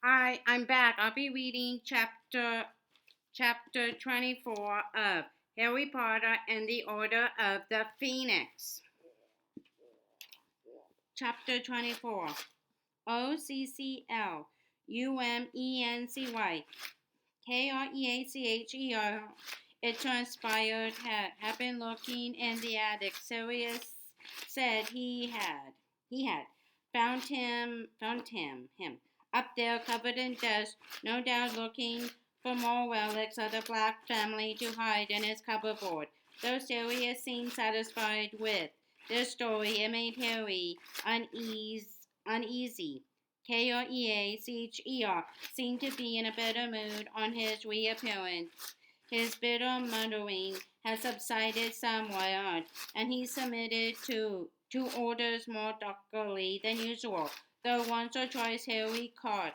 I'm back. I'll be reading chapter 24 of Harry Potter and the Order of the Phoenix. Chapter 24. OCCL UMENCY KREACHER. It transpired had been looking in the attic. Sirius said he had found him up there covered in dust, no doubt looking for more relics of the Black family to hide in his cupboard. Though Sirius seemed satisfied with their story, it made Harry uneasy. KREACHER seemed to be in a better mood on his reappearance. His bitter muttering had subsided somewhat, and he submitted to orders more doggedly than usual, though once or twice Harry caught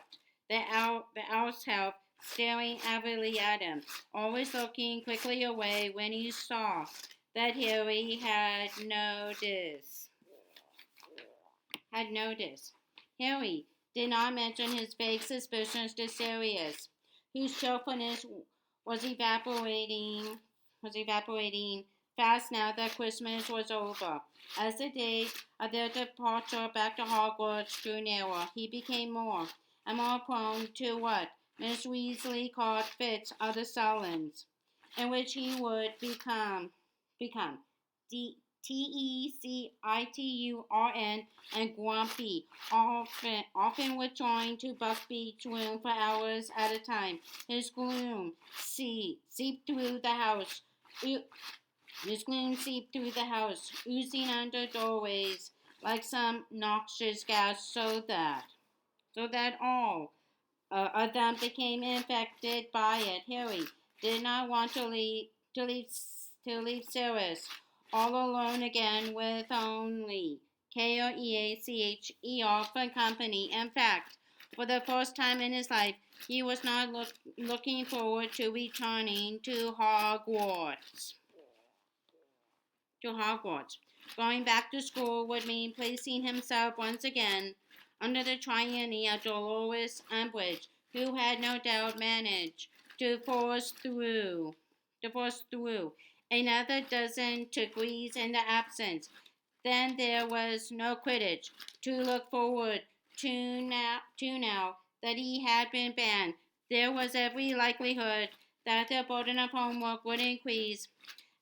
the owl's help staring avidly at him, always looking quickly away when he saw that Harry had noticed. Harry did not mention his vague suspicions to Sirius, whose cheerfulness was evaporating fast now that Christmas was over. As the day of their departure back to Hogwarts drew nearer, he became more and more prone to what Miss Weasley called fits of the sullens, in which he would become TECITURN and grumpy, often withdrawing to Buckbeak's room for hours at a time. His gloom seeped through the house. His gloom seeped through the house, oozing under doorways like some noxious gas, so that all of them became infected by it. Harry did not want to leave Sirius all alone again with only KREACHER for company. In fact, for the first time in his life, he was not looking forward to returning to Hogwarts. Going back to school would mean placing himself once again under the tyranny of Dolores Umbridge, who had no doubt managed to force through another dozen degrees in the absence. Then there was no Quidditch to look forward to now that he had been banned. There was every likelihood that the burden of homework would increase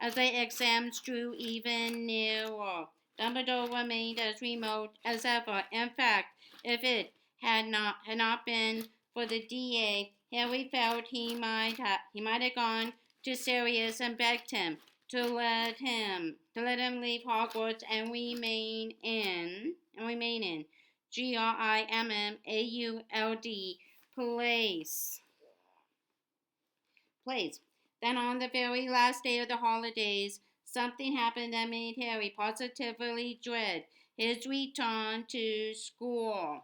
as the exams drew even nearer. Dumbledore remained as remote as ever. In fact, if it had not been for the DA, Harry felt he might have gone to Sirius and begged him to let him leave Hogwarts and remain in Grimmauld place. Then on the very last day of the holidays, something happened that made Harry positively dread his return to school.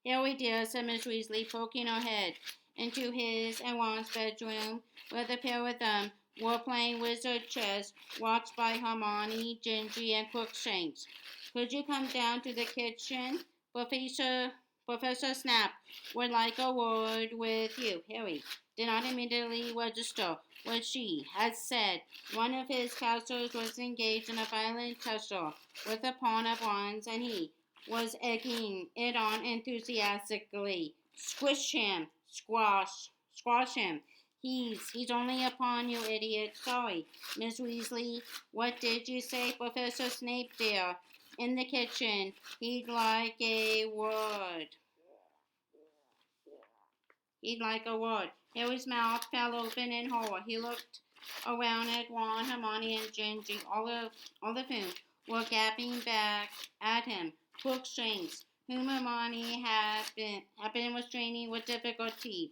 Harry dear, said Miss Weasley, poking her head into his and Ron's bedroom, where the pair of them were playing wizard chess, watched by Hermione, Gingy, and Crookshanks. Could you come down to the kitchen? Professor Snap would like a word with you. Harry did not immediately register what she had said. One of his counselors was engaged in a violent tussle with a pawn of wands, and he was egging it on enthusiastically. Squish him, squash him. He's only a pawn, you idiot. Sorry, Miss Weasley. What did you say, Professor Snape there? In the kitchen. He'd like a word. Harry's mouth fell open in horror. He looked around at Ron, Hermione, and Gingy, all of whom were gaping back at him. Crookshanks, whom Hermione had been restraining with difficulty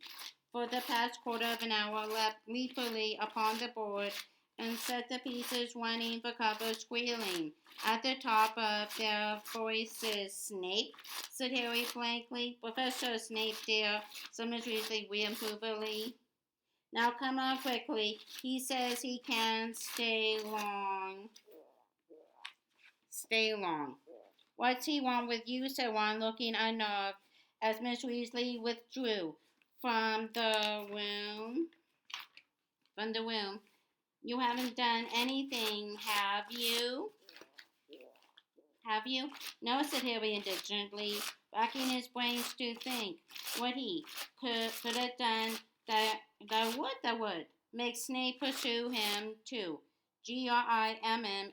for the past quarter of an hour, leapt gleefully upon the board and set the pieces running for cover, squealing at the top of their voices. Snape, said Harry blankly. Professor Snape, dear, said Miss Weasley reprovingly. Now come on quickly. He says he can't stay long. Stay long. What's he want with you? Said Ron, looking unnerved as Miss Weasley withdrew from the room. From the room. You haven't done anything, have you? Have you? No, said Harry indignantly, racking his brains to think what he could have done that would make Snape pursue him too. Grimmauld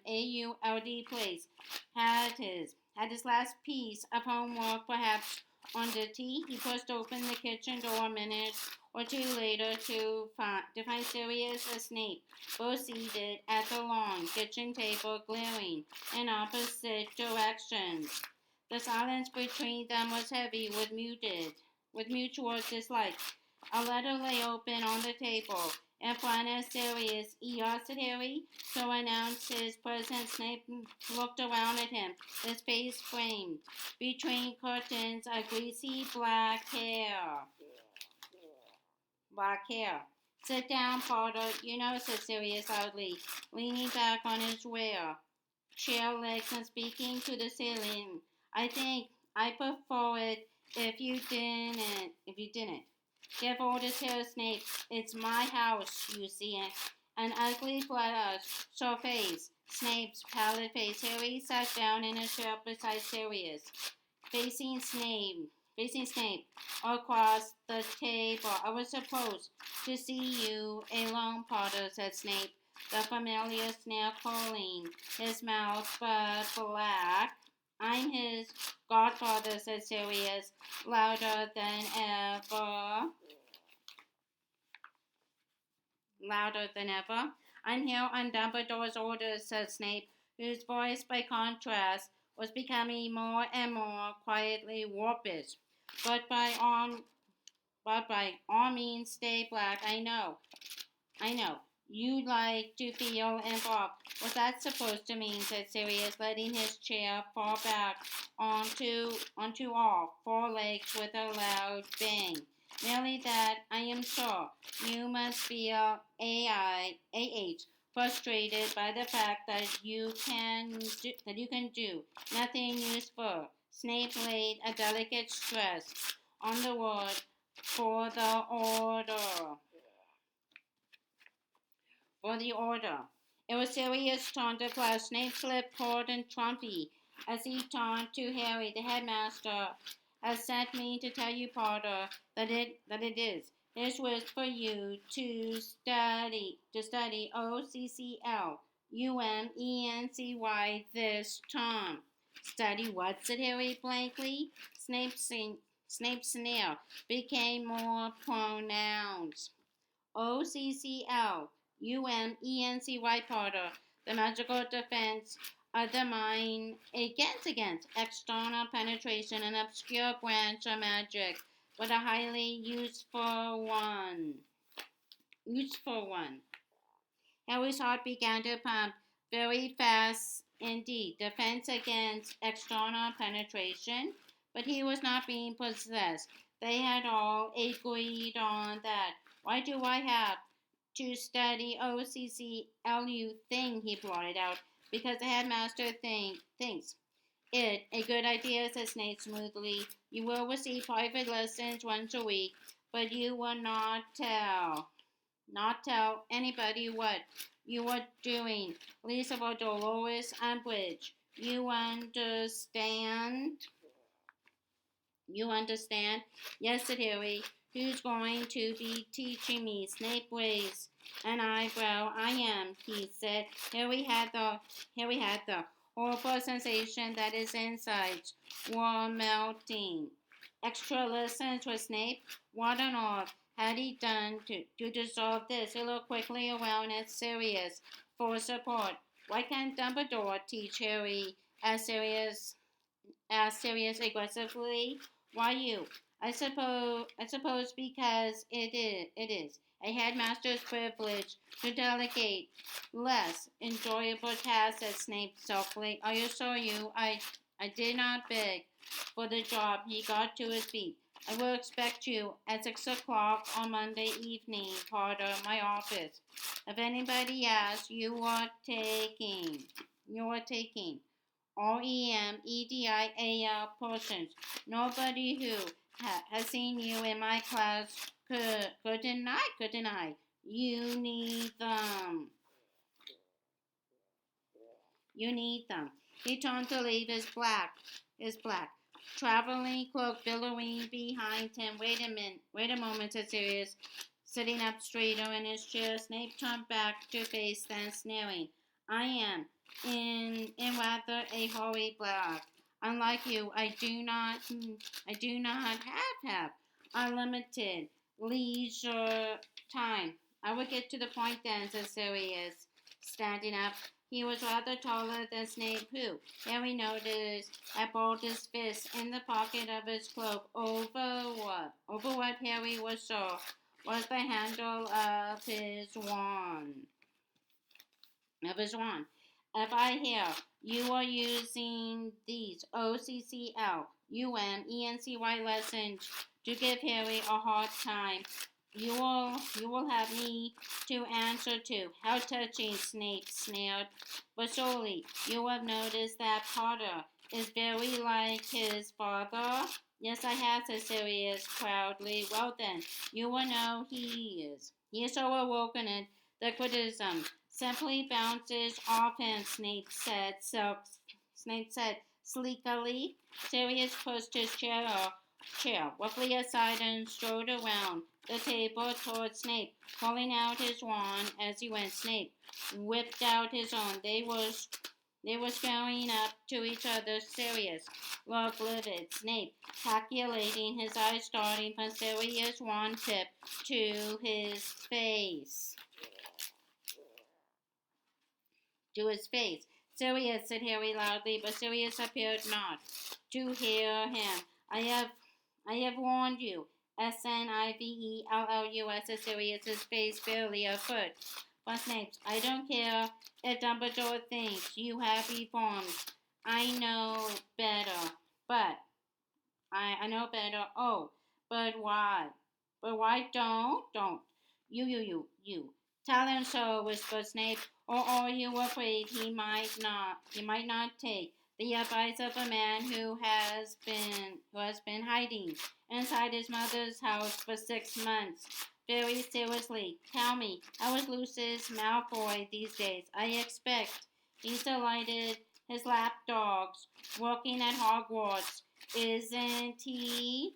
place had his last piece of homework perhaps on the tea. He pushed open the kitchen door a minute or two later to find Sirius and Snape both seated at the long kitchen table glaring in opposite directions. The silence between them was heavy with mutual dislike. A letter lay open on the table. In front of Sirius, asked Harry to announce his presence. Snape looked around at him, his face framed between curtains of greasy black hair. Black hair. Sit down, Potter. You know, said Sirius loudly, leaning back on his chair legs and speaking to the ceiling. I think I prefer it if you didn't. Give orders here, Snape. It's my house, you see. An ugly flush surfaced Snape's pallid face. Harry sat down in a chair beside Sirius, facing Snape across the table. I was supposed to see you alone, Potter, said Snape, the familiar sneer curling his mouth but black. I'm his godfather, said Sirius, louder than ever. Louder than ever. I'm here on Dumbledore's orders, said Snape, whose voice, by contrast, was becoming more and more quietly warpish. But by all means, stay black. I know. You like to feel involved. What's that supposed to mean? Said Sirius, letting his chair fall back onto all four legs with a loud bang. Merely that, I am sure. You must feel frustrated by the fact that you can do nothing useful. Snape laid a delicate stress on the word for the order. For the order. It was Sirius' turn to flush. Snape slipped toward and Trumpy as he turned to Harry. The headmaster has sent me to tell you, Potter, that it is. This was for you to study OCCL UMENCY this term. Study what? Said Harry blankly. Snape's sneer became more pronounced. OCCL UMENCY Potter, the magical defense of the mind against external penetration, an obscure branch of magic, but a highly useful one. Harry's heart began to pump very fast indeed. Defense against external penetration, but he was not being possessed. They had all agreed on that. Why do I have to study OCCLU thing? He blurted out. Because the headmaster thinks it a good idea, said Snape smoothly. You will receive private lessons once a week, but you will not tell anybody what you are doing, least of all Dolores Umbridge. You understand? You understand? Yes, said Harry. Who's going to be teaching me? Snape raised an eyebrow. I am, he said. Harry had the horrible sensation that his insides were melting. Extra lessons with Snape? What on earth had he done to deserve this? He looked quickly around at Sirius for support. Why can't Dumbledore teach Harry? Asked Sirius aggressively. Why you? I suppose because it is a headmaster's privilege to delegate less enjoyable tasks, said Snape softly. I assure you, I did not beg for the job. He got to his feet. I will expect you at 6 o'clock on Monday evening, Potter, my office. If anybody asks, you are taking REMEDIAL portions. Nobody who has seen you in my class. Couldn't I? Couldn't I? You need them. You need them. He turned to leave his black traveling cloak billowing behind him. Wait a moment, said Sirius, sitting up straighter in his chair. Snape turned back to face them, sneering. I am in rather a hurry, Black. Unlike you, I do not have unlimited leisure time. I will get to the point then, said Sirius, standing up. He was rather taller than Snape, who, Harry noticed, had balled his fist in the pocket of his cloak. Over what Harry was sure was the handle of his wand. If I hear you are using these OCCLUMENCY lessons to give Harry a hard time, you will have me to answer to. How touching, Snape sneered. But surely you have noticed that Potter is very like his father? Yes, I have, said Sirius proudly. Well then, you will know he is. He is so awoken at the criticism simply bounces off him, Snape said sleekly. Sirius pushed his chair roughly aside and strode around the table toward Snape, pulling out his wand as he went. Snape whipped out his own. They were staring up to each other, Sirius looked livid. Snape calculating, his eyes starting from Sirius' wand tip to his face. Sirius, said Harry loudly, but Sirius appeared not to hear him. I have warned you. Snivellus, said Sirius's face barely a foot from Snape's. I don't care if Dumbledore thinks you have reformed. I know better, but I know better. Oh, but why? But why don't? You. Tell him so, whispered Snape, or are you afraid he might not take the advice of a man who has been hiding inside his mother's house for 6 months? Very seriously, tell me, how is Lucius Malfoy these days? I expect he's delighted his lapdogs working at Hogwarts. Isn't he?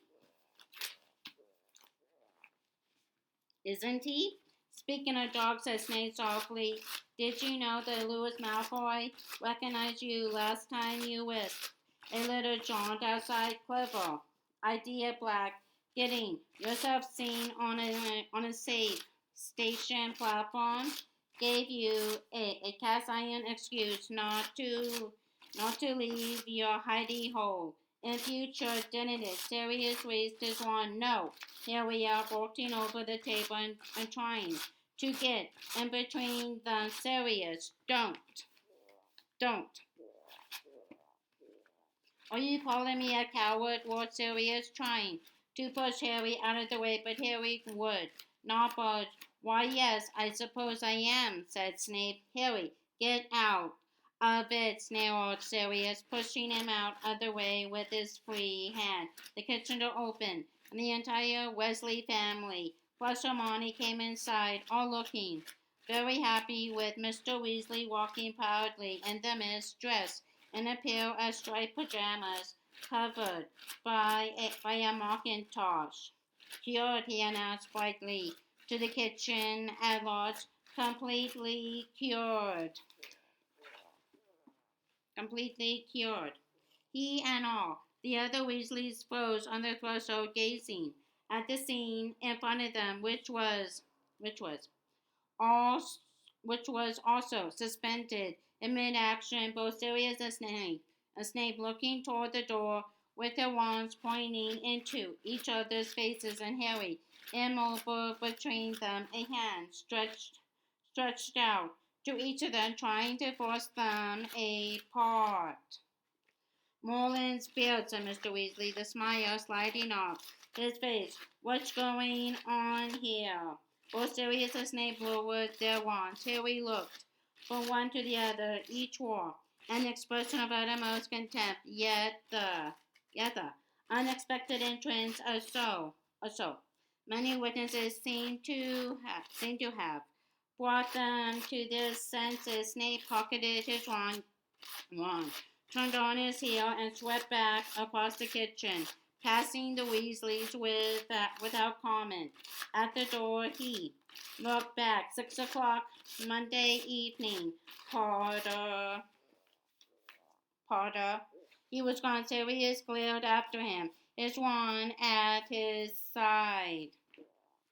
Isn't he? Speaking of dogs, said Snape softly, did you know that Lewis Malfoy recognized you last time you whisked a little jaunt outside? Clever idea, Black. Getting yourself seen on a safe station platform gave you a cast iron excuse not to leave your hidey hole. In future, didn't it? Sirius raised his wand. No, here we are vaulting over the table and trying to get in between them. Sirius, don't. Are you calling me a coward? Roared Sirius, trying to push Harry out of the way, but Harry would not budge. Why, yes, I suppose I am, said Snape. Harry, get out of it, snarled Sirius, pushing him out of the way with his free hand. The kitchen door opened, and the entire Weasley family, plus Hermione, came inside, all looking very happy, with Mr. Weasley walking proudly in the midst, dressed in a pair of striped pajamas covered by a Macintosh. Cured, he announced brightly to the kitchen at large, completely cured. Completely cured. He and all the other Weasleys froze on the threshold, gazing at the scene in front of them, which was all, which was also suspended in mid-action. Both Sirius and Snape looking toward the door with their wands pointing into each other's faces, and Harry, immobile between them, a hand stretched out to each of them, trying to force them apart. Merlin's beard, said Mr. Weasley, the smile sliding off his face. What's going on here? Both Sirius and Snape lowered their wands. Harry looked from one to the other. Each wore an expression of uttermost contempt. Yet the unexpected entrance or so. Many witnesses seem to have brought them to their senses. Snape pocketed his wand, turned on his heel, and swept back across the kitchen, passing the Weasleys without comment. At the door, he looked back. 6 o'clock, Monday evening. Potter, Potter. He was gone. Sirius glared after him, his wand at his side.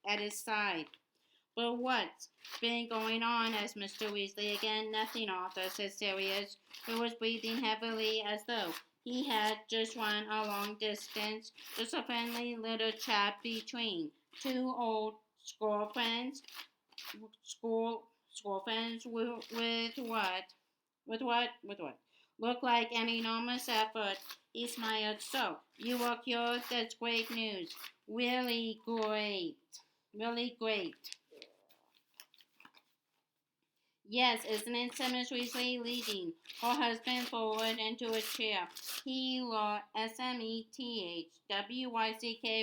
At his side. But what's been going on? Asked Mr. Weasley again. Nothing, Arthur, said Sirius, who was breathing heavily as though he had just run a long distance. Just a friendly little chat between two old school friends. School friends with what? With what? With what? Look like an enormous effort. He smiled. So, you were cured? That's great news. Really great. Really great. Yes, isn't it? Said Miss Weasley, leading her husband forward into a chair. He worked, SMETHWYCK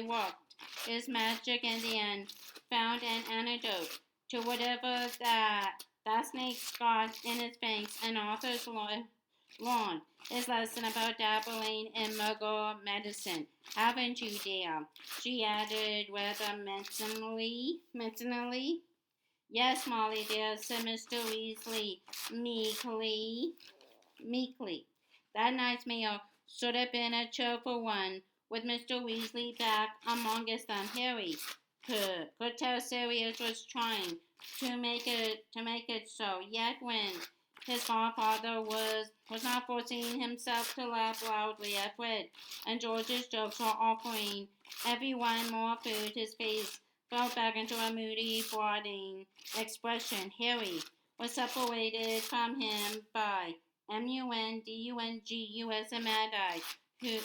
worked. His magic in the end found an antidote to whatever that snake's got in its fangs, and Arthur's lawn. His lesson about dabbling in muggle medicine. Haven't you, dear? She added rather menacingly. Yes, Molly dear, said Mr. Weasley meekly. That night's meal should have been a cheerful one, with Mr. Weasley back amongst them. Harry could tell Sirius was trying to make it so. Yet when his godfather was not forcing himself to laugh loudly at Fred and George's jokes or offering everyone more food, his face fell back into a moody, brooding expression. Harry was separated from him by Mundungus and Mad-Eye, who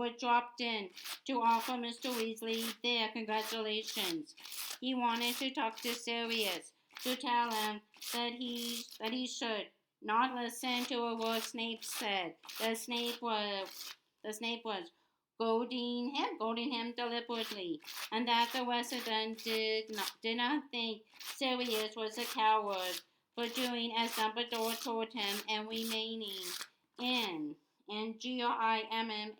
had dropped in to offer Mr. Weasley their congratulations. He wanted to talk to Sirius, to tell him that he should not listen to a word Snape said. That Snape was goading him deliberately, and that the rest of them did not think Sirius was a coward for doing as Dumbledore told him and remaining in Grimmauld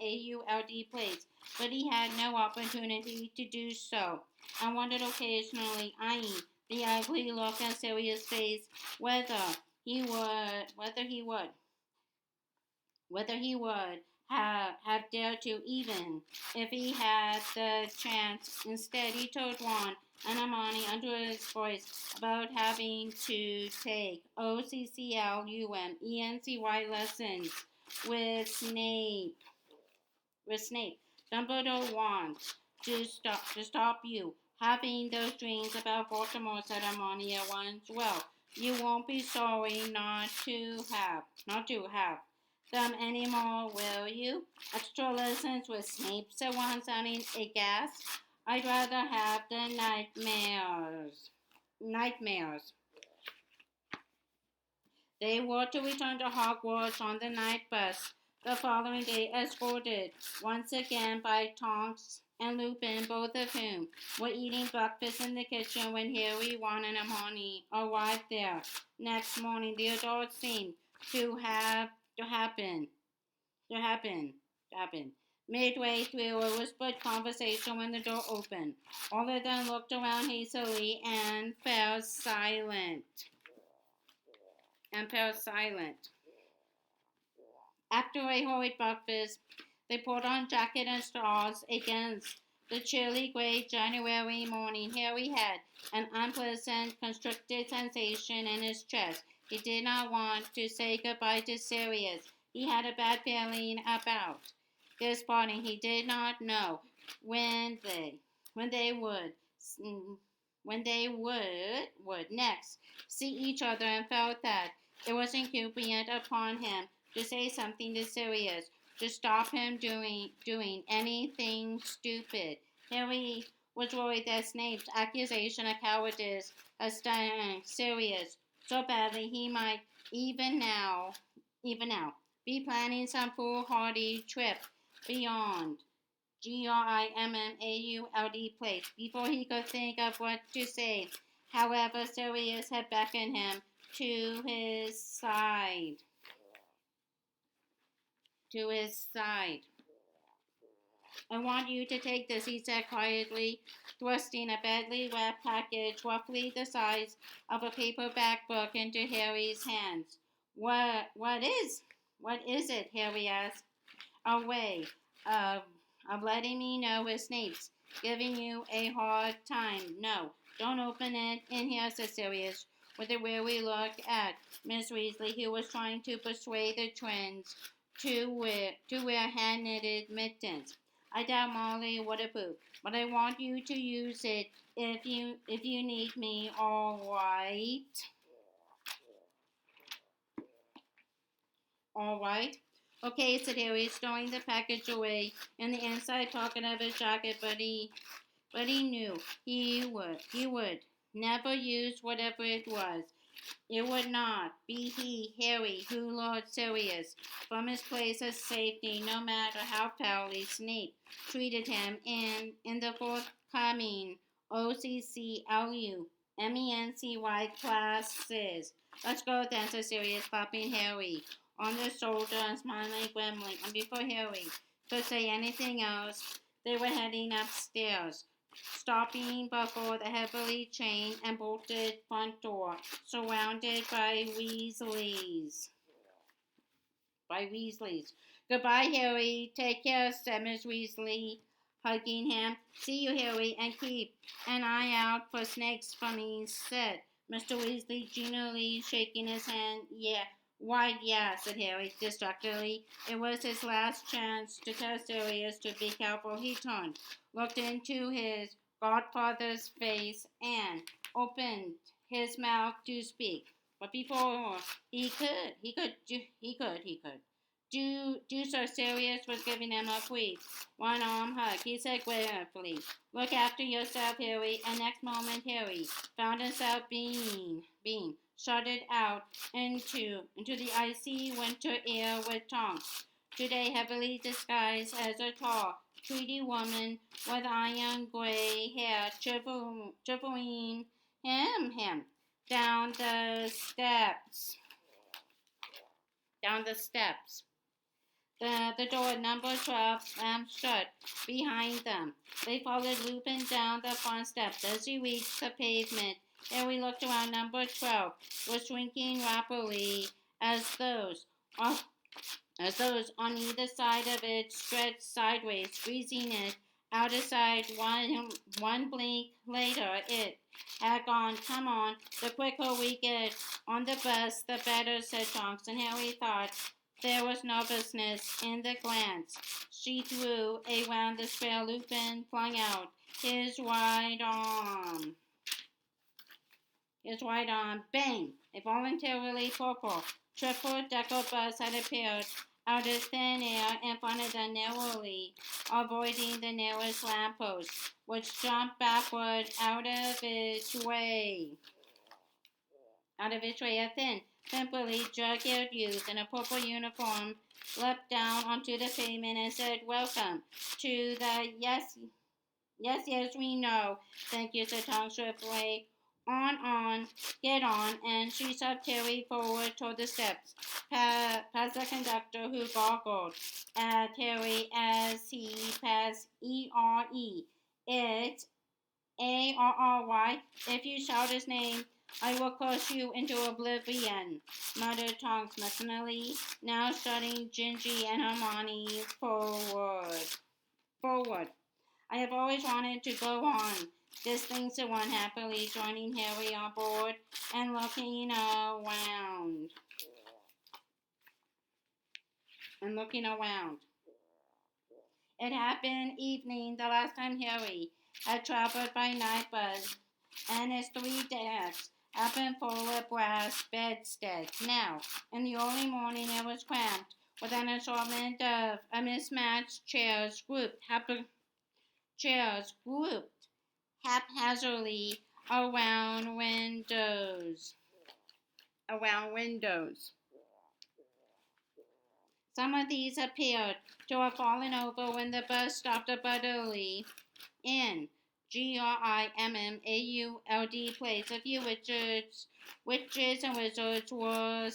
place, but he had no opportunity to do so, and wondered occasionally, eyeing the ugly look on Sirius' face, whether he would have dared to, even if he had the chance. Instead, he told Ron and Hermione under his voice about having to take OCCLUM lessons with Snape. Dumbledore wants to stop you having those dreams about Baltimore, said Hermione at once. Well, you won't be sorry not to have them anymore, will you? Extra lessons with Snape, said Ron, sounding aghast. I'd rather have the nightmares. They were to return to Hogwarts on the night bus the following day, escorted once again by Tonks and Lupin, both of whom were eating breakfast in the kitchen when Harry, Ron, and Hermione arrived there. Next morning, the adults seemed to have to happen. Midway through a whispered conversation when the door opened. All of them looked around hastily and fell silent. After a hurried breakfast, they put on jacket and straws against the chilly gray January morning. Harry had an unpleasant, constricted sensation in his chest. He did not want to say goodbye to Sirius. He had a bad feeling about this parting. He did not know when they would next see each other, and felt that it was incumbent upon him to say something to Sirius to stop him doing anything stupid. Harry was worried that Snape's accusation of cowardice had stung Sirius so badly he might even now be planning some foolhardy trip beyond. Grimmauld place. Before he could think of what to say, however, Sirius had beckoned him to his side. To his side. I want you to take this, he said quietly, thrusting a badly wrapped package roughly the size of a paperback book into Harry's hands. What is it? Harry asked. A way of, of letting me know if Snape's giving you a hard time. No, don't open it in here, said Sirius, with a weary look at Miss Weasley, who was trying to persuade the twins to wear hand-knitted mittens. I doubt Molly would approve, but I want you to use it if you need me, all right? All right. Okay, said Harry, stowing the package away in the inside pocket of his jacket, but he knew he would never use whatever it was. It would not be he, Harry, who lured Sirius from his place of safety, no matter how foully Snape treated him in the forthcoming OCCLU MENCY classes. Let's go then, said Sirius, clapping Harry on the shoulder and smiling grimly. And before Harry could say anything else, they were heading upstairs, stopping before the heavily chained and bolted front door, surrounded by Weasleys. Goodbye, Harry. Take care, said Miss Weasley, hugging him. See you, Harry, and keep an eye out for snakes for me, said Mr. Weasley, genially shaking his hand. Yeah, said Harry distractedly. It was his last chance to tell Sirius to be careful. He turned, looked into his godfather's face, and opened his mouth to speak. But before he could do so, Sirius was giving him a brief one-arm hug. He said gratefully, "Look after yourself, Harry." And next moment, Harry found himself being shuttled out into the icy winter air with Tonks, today heavily disguised as a tall, pretty woman with iron gray hair, shivering him down the steps. Down the steps. The door number 12 slammed shut behind them. They followed Lupin down the front steps. As he reached the pavement, Harry looked around. Number 12 was shrinking rapidly as those on either side of it stretched sideways, squeezing it out of sight. One blink later, it had gone. Come on, the quicker we get on the bus, the better, said Tonks, and Harry thought there was nervousness in the glance she threw around the square. Lupin flung out his right arm. Bang! A voluntarily purple triple-decker bus had appeared out of thin air in front of them, narrowly avoiding the nearest lamppost, which jumped backward out of its way. A thin, pimply, drug-eared youth in a purple uniform leapt down onto the pavement and said, "Welcome to the..." Yes, we know. Thank you, said Tonks swiftly. On, get on," and she shoved Harry forward toward the steps, past the conductor, who goggled at Harry as he passed. E-R-E. It's A-R-R-Y. If you shout his name, I will curse you into oblivion, muttered Tonks machinally, now shutting Gingy and Hermione forward. I have always wanted to go on. This thing said one, happily joining Harry on board and looking around. It had been evening the last time Harry had traveled by night bus, and his 3 decks had been full of brass bedsteads. Now, in the early morning, it was cramped with an assortment of mismatched chairs grouped haphazardly around windows. Some of these appeared to have fallen over when the bus stopped abruptly in Grimmauld place. A few witches and wizards were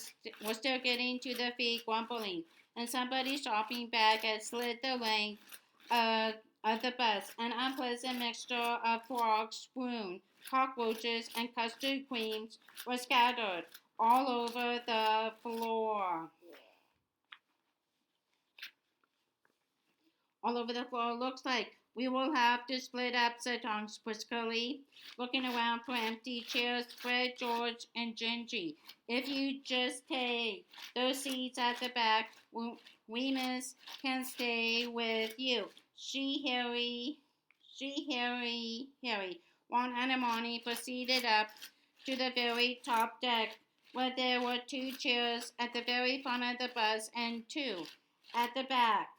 still getting to their feet, grumbling, and somebody's shopping bag had slid the length of, of the bus. An unpleasant mixture of frogs, spoon, cockroaches, and custard creams were scattered all over the floor. All over the floor. Looks like we will have to split up, said Tonks briskly, looking around for empty chairs. Fred, George, and Gingy, if you just take those seats at the back, Remus can stay with you. Harry. Ron and Hermione proceeded up to the very top deck, where there were 2 chairs at the very front of the bus and 2 at the back.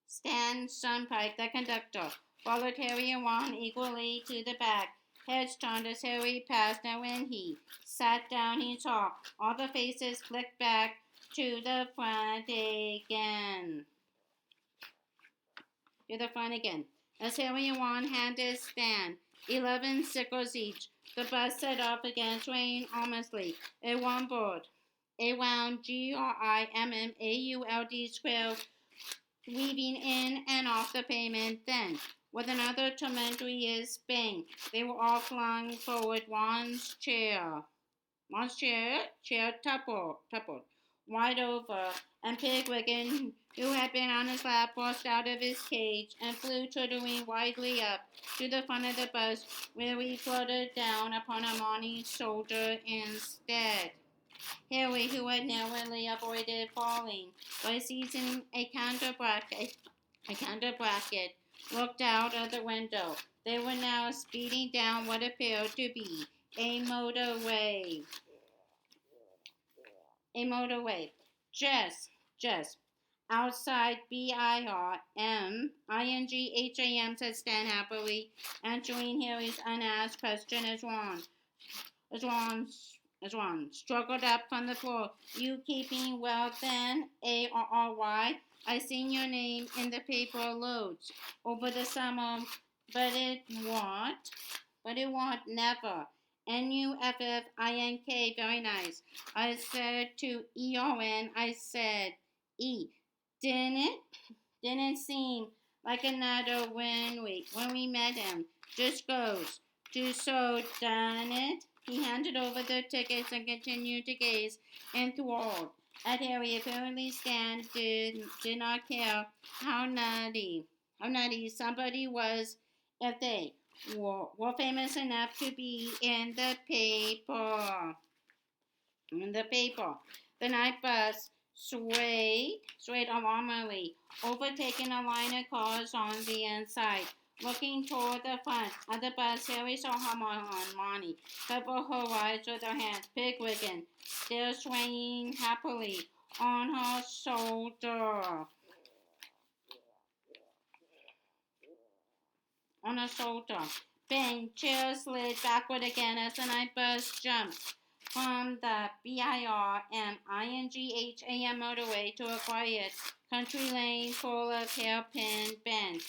Stan Sunpike, the conductor, followed Harry and Ron equally to the back. Heads turned as Harry passed, and when he sat down, he saw all the faces flicked back to the front again. As Harry and Ron handed Stan 11 sickles each, the bus set off again, swaying ominously. It rumbled around Grimmauld Square, weaving in and off the pavement. Then, with another tremendous bang, they were all flung forward. Ron's chair toppled wide over, and Pigwidgeon, who had been on his lap, burst out of his cage and flew twittering widely up to the front of the bus, where he fluttered down upon Hermione's shoulder instead. Harry, who had narrowly avoided falling by seizing a counter bracket, looked out of the window. They were now speeding down what appeared to be a motorway. Just outside BIRMINGHAM, said Stan happily, answering Harry's unasked question as Ron struggled up from the floor. You keeping well then, ARRY? I seen your name in the paper loads over the summer, but it won't never. NUFFINK, very nice. I said to ERN, I said E. Didn't seem like another when we met him. Just goes to so, done it. He handed over the tickets and continued to gaze enthralled at Harry. Apparently Stan did not care how nutty somebody was if they were famous enough to be in the paper. The night bus swayed alarmingly, overtaking a line of cars on the inside. Looking toward the front of the bus, Harry saw Hermione cover her eyes with her hands. Pigwidgeon, still swaying happily, on her shoulder. Bang! Chair slid backward again as the night bus jumped from the BIRMINGHAM motorway to a quiet country lane full of hairpin bends.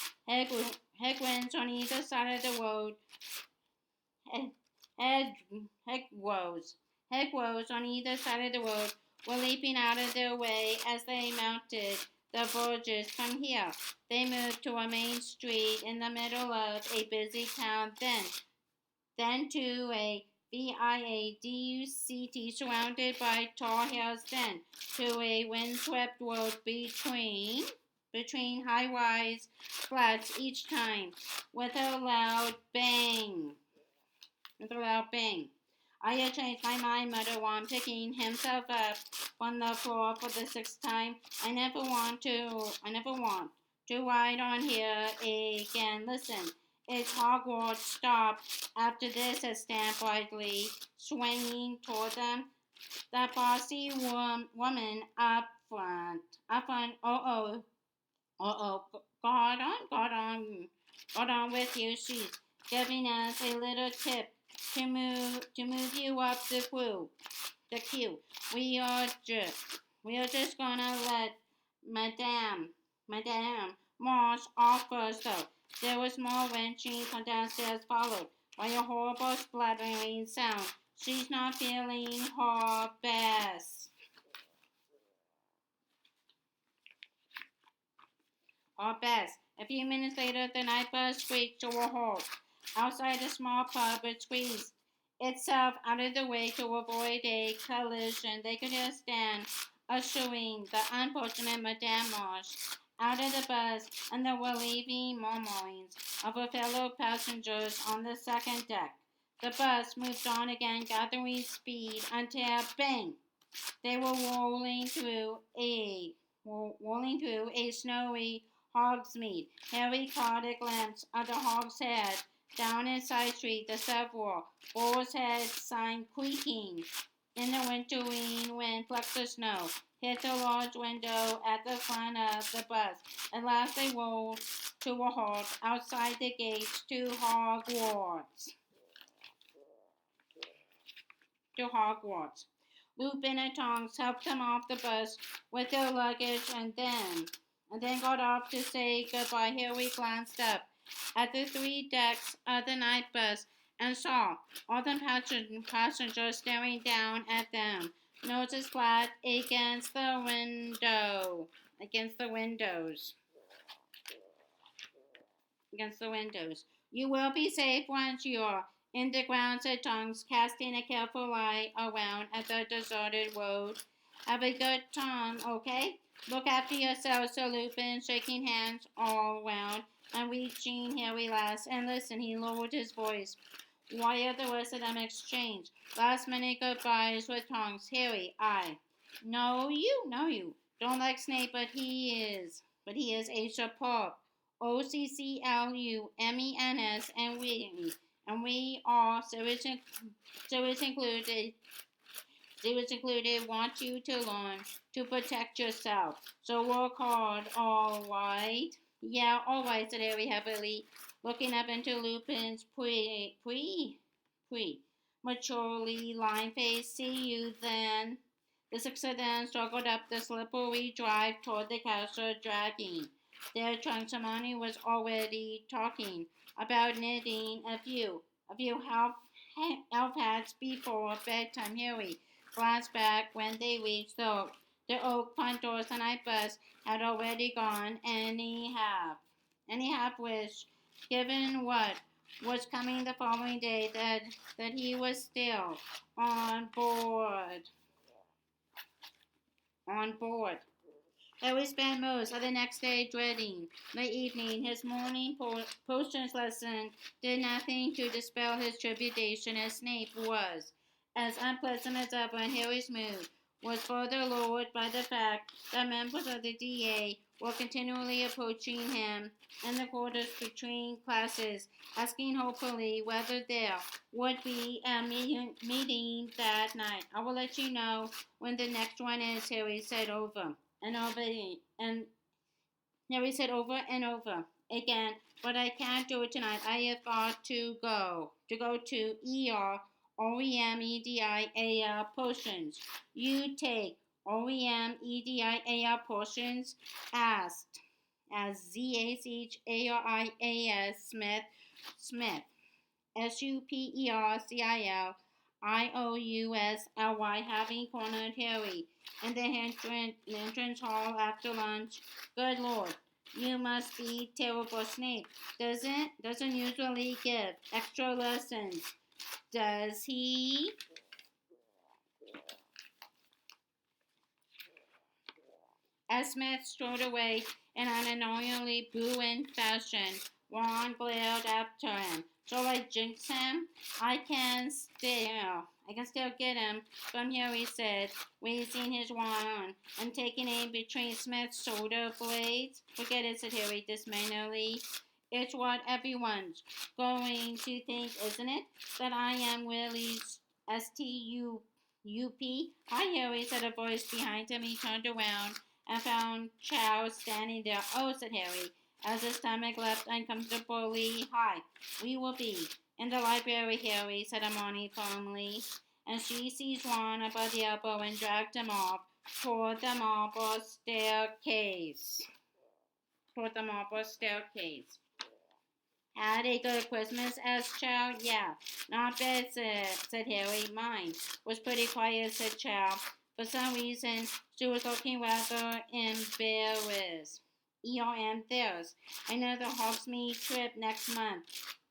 Headwinds on either side of the road. Headwinds on either side of the road were leaping out of their way as they mounted the verges. From here, they moved to a main street in the middle of a busy town, then to a VIADUCT surrounded by tall hills, then to a windswept road between high-rise flats, each time with a loud bang. I had changed my mind, muttered Ron, picking himself up from the floor for the 6th time. I never want to ride on here again. Listen, it's Hogwarts. Stop after this, said Stan brightly, swinging toward them. The bossy woman up front. Got on with you. She's giving us a little tip to move you up the queue. the queue. We are just gonna let Madame Marsh off first, though. There was more wrenching from downstairs, followed by a horrible splattering sound. She's not feeling her best. Or best. A few minutes later, the night bus squeaked to a halt. Outside the small pub, it squeezed itself out of the way to avoid a collision. They could just stand, ushering the unfortunate Madame Marsh out of the bus, and there were relieving murmurings of her fellow passengers on the second deck. The bus moved on again, gathering speed until bang! They were rolling through a snowy Hogsmeade. Harry caught a glimpse of the Hog's Head down in Side Street, the several Boar's Head sign creaking in the wintering wind flecked the snow, hit the large window at the front of the bus. At last they rolled to a halt outside the gates to Hogwarts. Lupin and Tonks helped them off the bus with their luggage and then got off to say goodbye. Harry glanced up at the 3 decks of the night bus and saw all the passengers staring down at them, noses flat against the windows. You will be safe once you're in the ground, said Tonks, casting a careful eye around at the deserted road. Have a good time, okay? Look after yourself, said Lupin, shaking hands all round and reaching Harry last. And listen, he lowered his voice. Why are the rest of them exchanged? Last minute goodbyes with Tonks. Harry, I know you. Don't like Snape, but he is a superb. OCCLUMENS, and we all, serious included, want you to learn to protect yourself. So work hard, all right? Yeah, all right, said Harry heavily, looking up into Lupin's maturely lined face. See you then. The 6 of them struggled up the slippery drive toward the castle, dragging their trunks. Hermione was already talking about knitting a few elf hats before bedtime. Harry glanced back when they reached the oak front doors. The night bus had already gone anyhow, which, given what was coming the following day, that he was still on board. Harry spent most of the next day dreading the evening. His morning potions lesson did nothing to dispel his trepidation, as Snape was as unpleasant as ever, and Harry's mood was further lowered by the fact that members of the DA were continually approaching him in the quarters between classes, asking hopefully whether there would be a meeting that night. I will let you know when the next one is, Harry said over and over again, but I can't do it tonight. I have got to go to OREMEDIA potions. You take OREMEDIA potions? Asked as ZACHARIAS Smith, SUPERCILIOUSLY, having cornered Harry in the entrance hall after lunch. Good Lord, you must be terrible. Snape doesn't usually give extra lessons, does he? As Smith strode away in an annoyingly booing fashion, Ron glared after him. Shall I jinx him? I can still get him from here, he said, raising his wand and taking aim between Smith's shoulder blades. Forget it, said Harry dismally. It's what everyone's going to think, isn't it? That I am really STUP. Hi, Harry, said a voice behind him. He turned around and found Cho standing there. Oh, said Harry, as his stomach leapt uncomfortably high. We will be in the library, Harry, said Hermione firmly. and she seized Ron by the elbow and dragged him off toward the marble staircase. Toward the marble staircase. Had a good Christmas? asked Chow. Yeah, not bad, said Harry. Mine was pretty quiet, said Chow. For some reason, she was looking rather embarrassed. There's another Hogsmeade trip next month.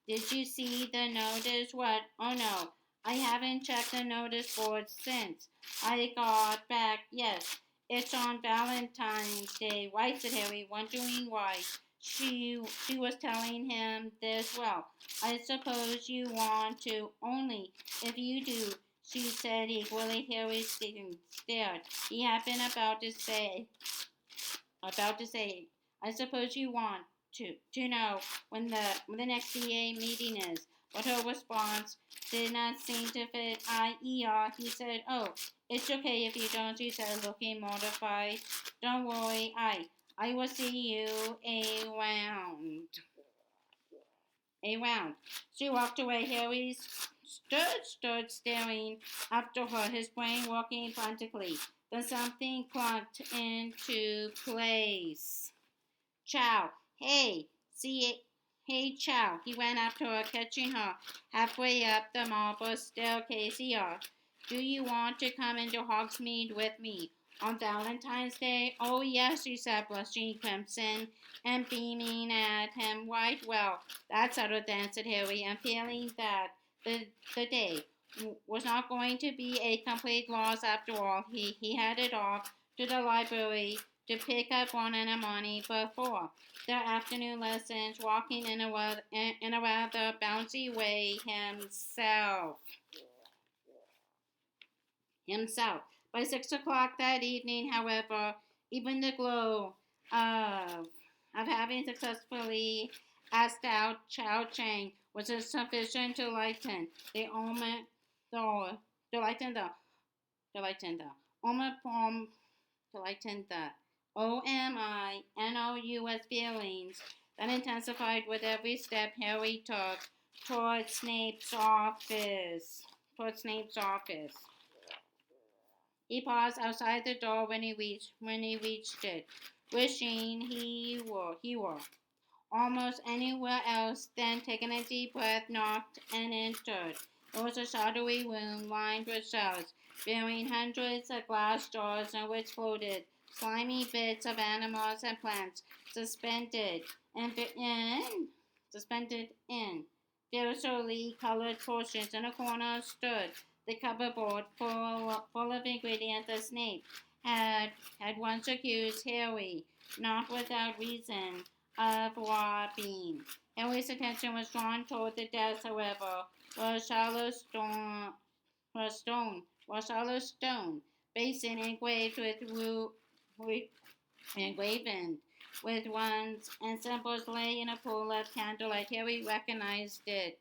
Did you see the notice? What? Oh no, I haven't checked the notice board since I got back. Yes, it's on Valentine's Day, right? Said Harry, wondering why. She was telling him this. Well, I suppose you want to. Only if you do, she said equally. Harry stared. He had been about to say, I suppose you want to know when the next DA meeting is. But her response did not seem to fit IER. He said, oh, it's okay if you don't, she said, looking mortified. Don't worry, I will see you around. Around. She walked away. Harry stood staring after her, his brain working frantically. Then something clunked into place. Chow, hey, see it. Hey, Chow. He went after her, catching her halfway up the marble staircase. Here, do you want to come into Hogsmeade with me on Valentine's Day? Oh, yes, she said, blushing crimson and beaming at him. Right, well, that's settled then, said Harry, and feeling that the day was not going to be a complete loss after all. He headed off to the library to pick up Ron and Hermione before their afternoon lessons, walking in a rather bouncy way himself. By 6 o'clock that evening, however, even the glow of having successfully asked out Chow Chang was sufficient to lighten the moment, to lighten to lighten the omipom, to lighten the OMINOUS feelings that intensified with every step Harry took toward Snape's office. He paused outside the door when he reached it, wishing he were almost anywhere else. Then, taking a deep breath, knocked and entered. It was a shadowy room lined with shelves, bearing hundreds of glass jars in which floated slimy bits of animals and plants, suspended in variously colored portions. In a corner stood the cupboard full of ingredients that Snape had once accused Harry, not without reason, of robbing. Harry's attention was drawn toward the desk, however, where a shallow stone basin engraven with runes and symbols lay in a pool of candlelight. Harry recognized it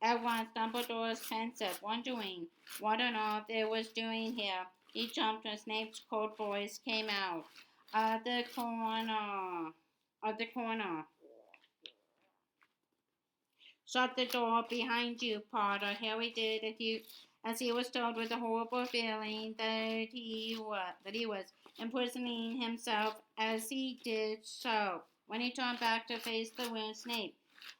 at once. Dumbledore's pensive, wondering what on earth it was doing here. He jumped when Snape's cold voice came out of the corner. Shut the door behind you, Potter. Harry did as he was told with a horrible feeling that he was imprisoning himself as he did so. When he turned back to face the room, Snape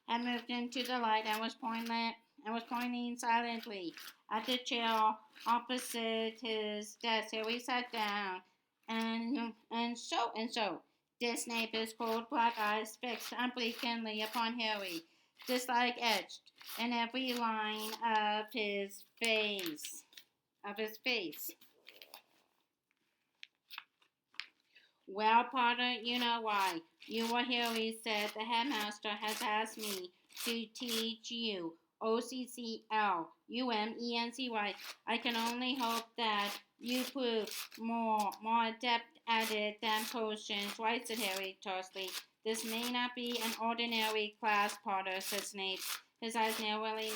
had moved into the light and was pointing silently at the chair opposite his desk. Harry sat down, and so did Snape, his cold black eyes fixed unblinkingly upon Harry, dislike etched in every line of his face. Well, Potter, you know why. You were here, he said. The headmaster has asked me to teach you OCCL, UMENCY. I can only hope that you prove more adept at it than potions, right? Said Harry tersely. This may not be an ordinary class, Potter, said Snape, his eyes narrowly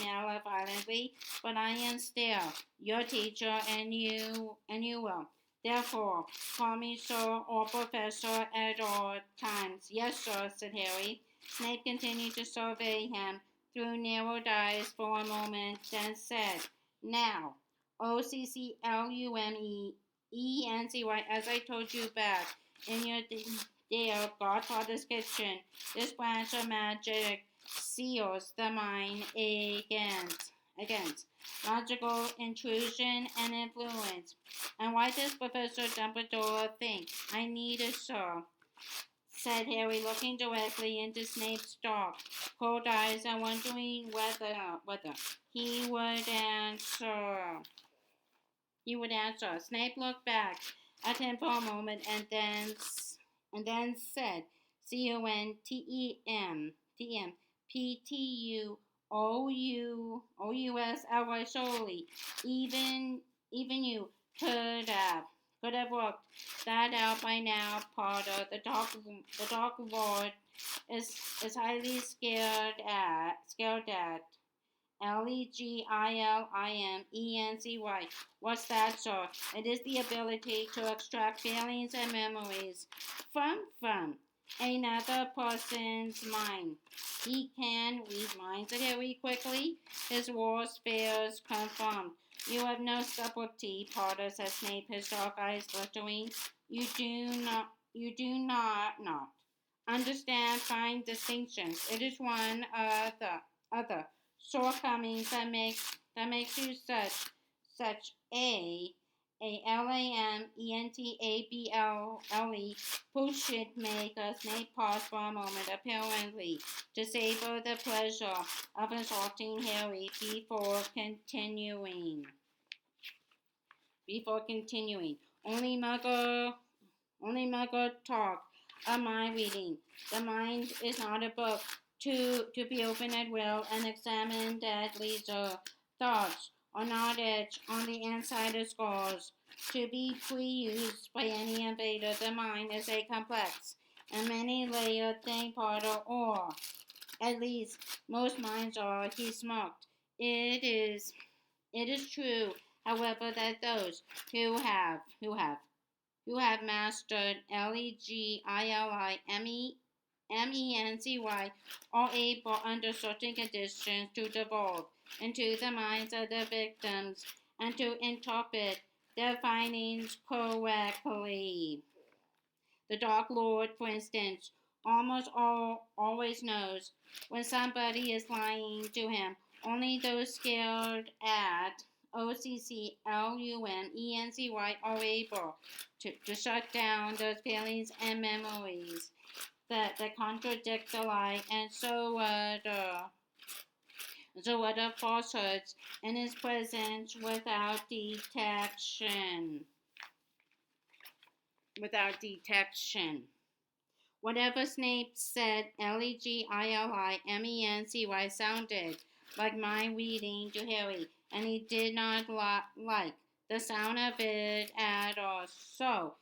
violently, but I am still your teacher, and you will. Therefore, call me sir or professor at all times. Yes, sir, said Harry. Snape continued to survey him through narrowed eyes for a moment, then said, Now, OCCLUMEENCY, as I told you back in your day of Godfather's Kitchen. This branch of magic seals the mind against logical intrusion and influence. And why does Professor Dumbledore think I need a saw? Said Harry, looking directly into Snape's dark, cold eyes and wondering whether he would answer. He would answer. Snape looked back at him for a moment and then said, CONTEMPTUOUS solely. Even you could have worked that out by now, Potter. The Dark Lord is highly scared at LEGILIMENCY. What's that, sir? It is the ability to extract feelings and memories from another person's mind. He can read minds very quickly. His worst fears confirmed. You have no subtlety, Potter, said Snape, his dark eyes glittering. You do not understand fine distinctions. It is one other shortcomings that makes you such a LAMENTABLE who should make Snape pause for a moment, apparently to savor the pleasure of insulting Harry before continuing. Only Muggle talk of mind reading. The mind is not a book to be opened at will and examined at leisure. Thoughts are not etched on the inside of skulls to be pre-used by any invader. The mind is a complex and many-layered thing, Potter, or at least most minds are. He smirked. It is true, however, that those who have mastered LEGILIMENCY are able, under certain conditions, to devolve into the minds of the victims and to interpret their findings correctly. The Dark Lord, for instance, always knows when somebody is lying to him. Only those skilled at OCCLUMENCY are able to shut down those feelings and memories that contradict the lie, and so other falsehoods in his presence without detection. Whatever Snape said, LEGILIMENCY sounded like mind reading to Harry, and he did not like the sound of it at all. So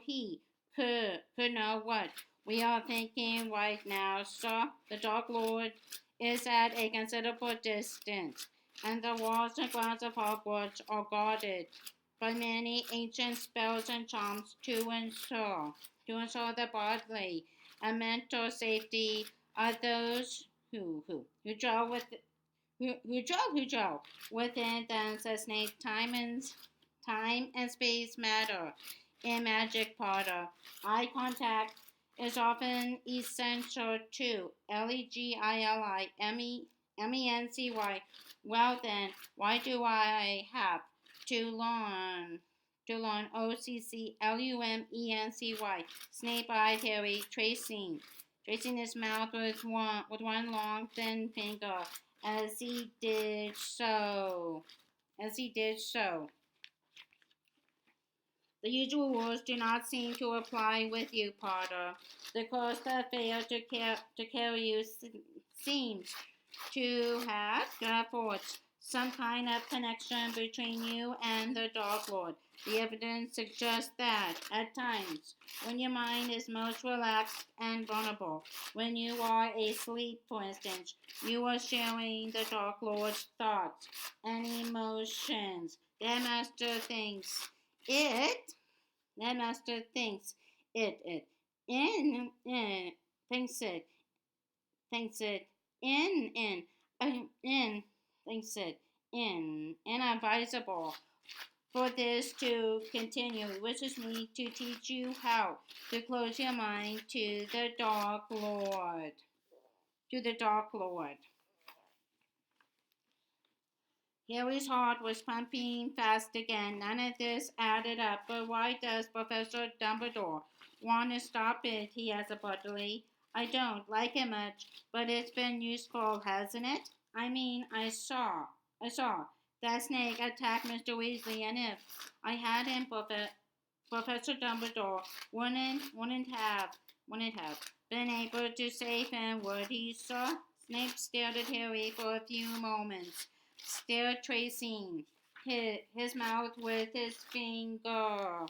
he could know what we are thinking right now, sir. The Dark Lord is at a considerable distance, and the walls and grounds of Hogwarts are guarded by many ancient spells and charms to ensure the bodily and mental safety of those who dwell within them. Says Snape, time and space matter in Magic, Potter. Eye contact is often essential too. LEGILIMENCY. Well then, why do I have to learn OCCLUMENCY? Snape eyed Harry, tracing his mouth with one long thin finger as he did so. The usual rules do not seem to apply with you, Potter. The curse that failed to carry you seems to have forged some kind of connection between you and the Dark Lord. The evidence suggests that, at times, when your mind is most relaxed and vulnerable, when you are asleep, for instance, you are sharing the Dark Lord's thoughts and emotions. Their master thinks it. That master thinks it. In. Thinks it. Thinks it. In. Thinks it inadvisable for this to continue. He wishes me to teach you how to close your mind to the Dark Lord. To the Dark Lord. Harry's heart was pumping fast again. None of this added up. But why does Professor Dumbledore want to stop it? He asked abruptly. I don't like it much, but it's been useful, hasn't it? I mean, I saw that snake attack Mr. Weasley, and if I hadn't, Professor Dumbledore wouldn't have been able to save him, would he, sir? Snape stared at Harry for a few moments, still tracing his mouth with his finger.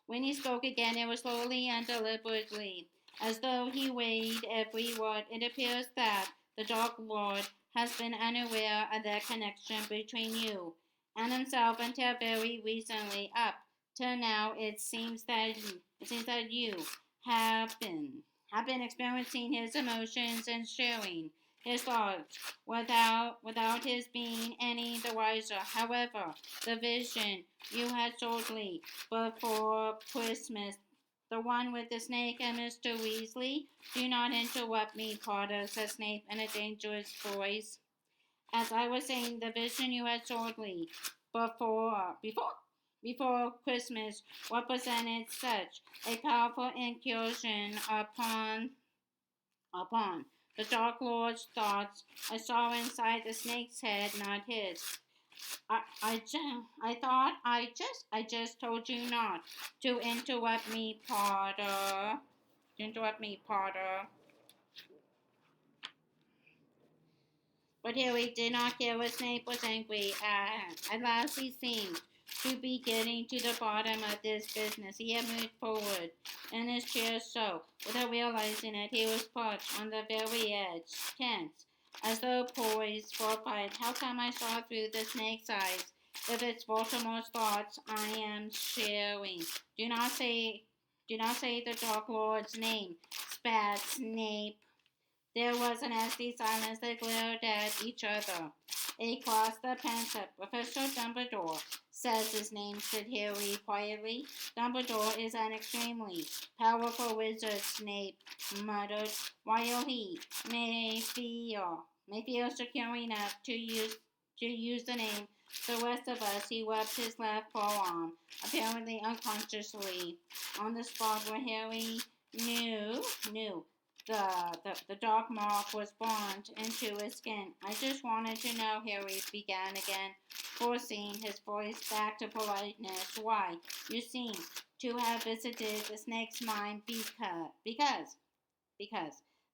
When he spoke again, it was slowly and deliberately, as though he weighed every word. It appears that the Dark Lord has been unaware of the connection between you and himself until very recently. Up till now, it seems that you have been experiencing his emotions and sharing his thoughts without his being any the wiser. However, the vision you had shortly before Christmas, the one with the snake and Mr. Weasley. Do not interrupt me, Potter, said Snape in a dangerous voice. As I was saying, the vision you had shortly before Christmas represented such a powerful incursion upon the Dark Lord's thoughts. I saw inside the snake's head, not his. I just told you not to interrupt me, Potter. But Harry did not care what Snape was angry at. At last he seemed to be getting to the bottom of this business. He had moved forward in his chair so, without realizing it, he was perched on the very edge, tense, as though poised for a fight. How come I saw through the snake's eyes if it's Voldemort's thoughts I am sharing? Do not say the Dark Lord's name, spat Snape. There was an nasty silence. They glared at each other. Across the pensip, Professor Dumbledore says his name, said Harry quietly. Dumbledore is an extremely powerful wizard, Snape muttered, while he may feel secure enough to use the name. The rest of us, he rubbed his left forearm, apparently unconsciously, on the spot where Harry knew the dark mark was burned into his skin. I just wanted to know, Harry began again, forcing his voice back to politeness. Why, you seem to have visited the snake's mind because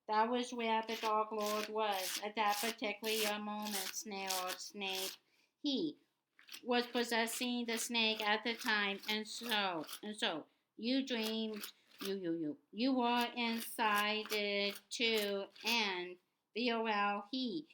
that was where the Dark Lord was at that particular moment, snarled Snape. He was possessing the snake at the time, and so you dreamed. You were inside it too, and well, he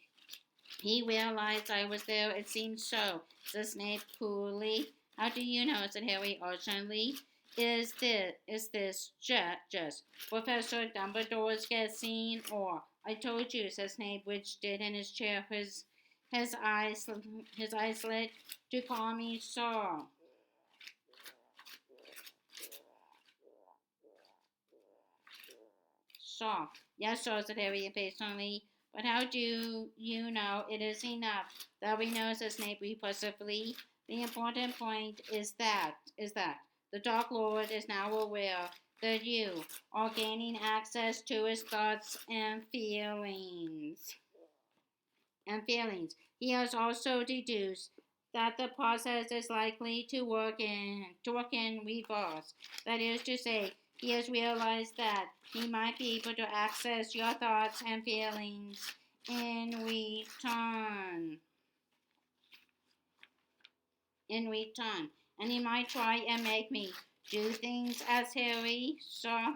realized I was there. It seems so, said Snape coolly. How do you know? Said Harry urgently. Is this just Professor Dumbledore's guessing, or I told you, said Snape, which did in his chair, his eyes lit to call me sir. Sir. Yes, sir, said Harry impatiently. But how do you know it is enough that we know, said Snape repulsively. The important point is that the Dark Lord is now aware that you are gaining access to his thoughts and feelings. He has also deduced that the process is likely to work in reverse. That is to say, he has realized that he might be able to access your thoughts and feelings in return. And he might try and make me do things as Harry, sir.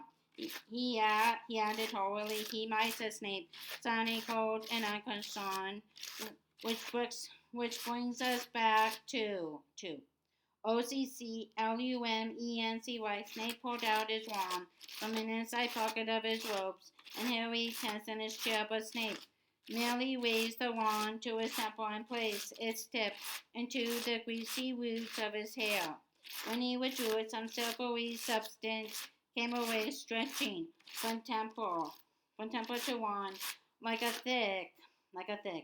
He added hurriedly. He might, said Snape, sounding cold and unconcerned, which brings us back to OCCLUMENCY. Snape pulled out his wand from an inside pocket of his robes, and Harry tensed in his chair. But Snape Merely raised the wand to his temple and placed its tip into the greasy roots of his hair. When he withdrew it, some silvery substance came away, stretching from temple to wand, like a thick Gossamer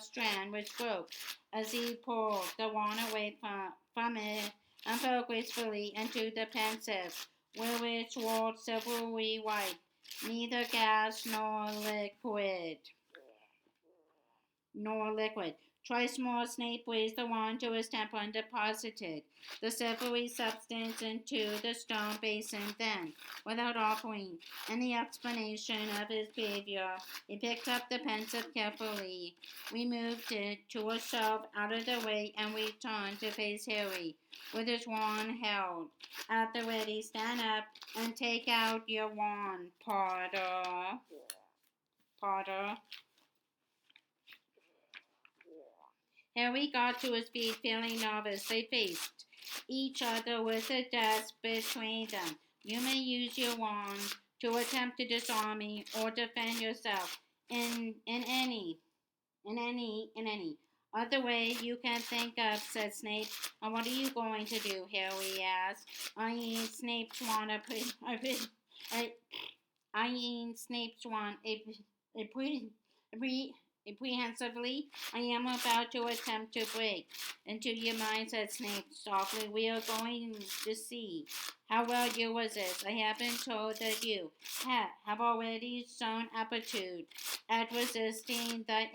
strand, which broke as he pulled the wand away from it and fell gracefully into the pensive, where it rolled silvery white, neither gas nor liquid. Twice more Snape raised the wand to his temple and deposited the silvery substance into the stone basin. Then, without offering any explanation of his behavior, he picked up the pensive carefully, removed it to a shelf out of the way, and returned to face Harry with his wand held at the ready. Stand up and take out your wand, Potter. Potter. Harry got to his feet, feeling nervous. They faced each other with a desk between them. You may use your wand to attempt to disarm me or defend yourself in any other way you can think of, said Snape. And what are you going to do? Harry asked. Eyeing Snape's wand apprehensively. I am about to attempt to break into your mind, said Snape softly. We are going to see how well you resist. I have been told that you have already shown aptitude at resisting the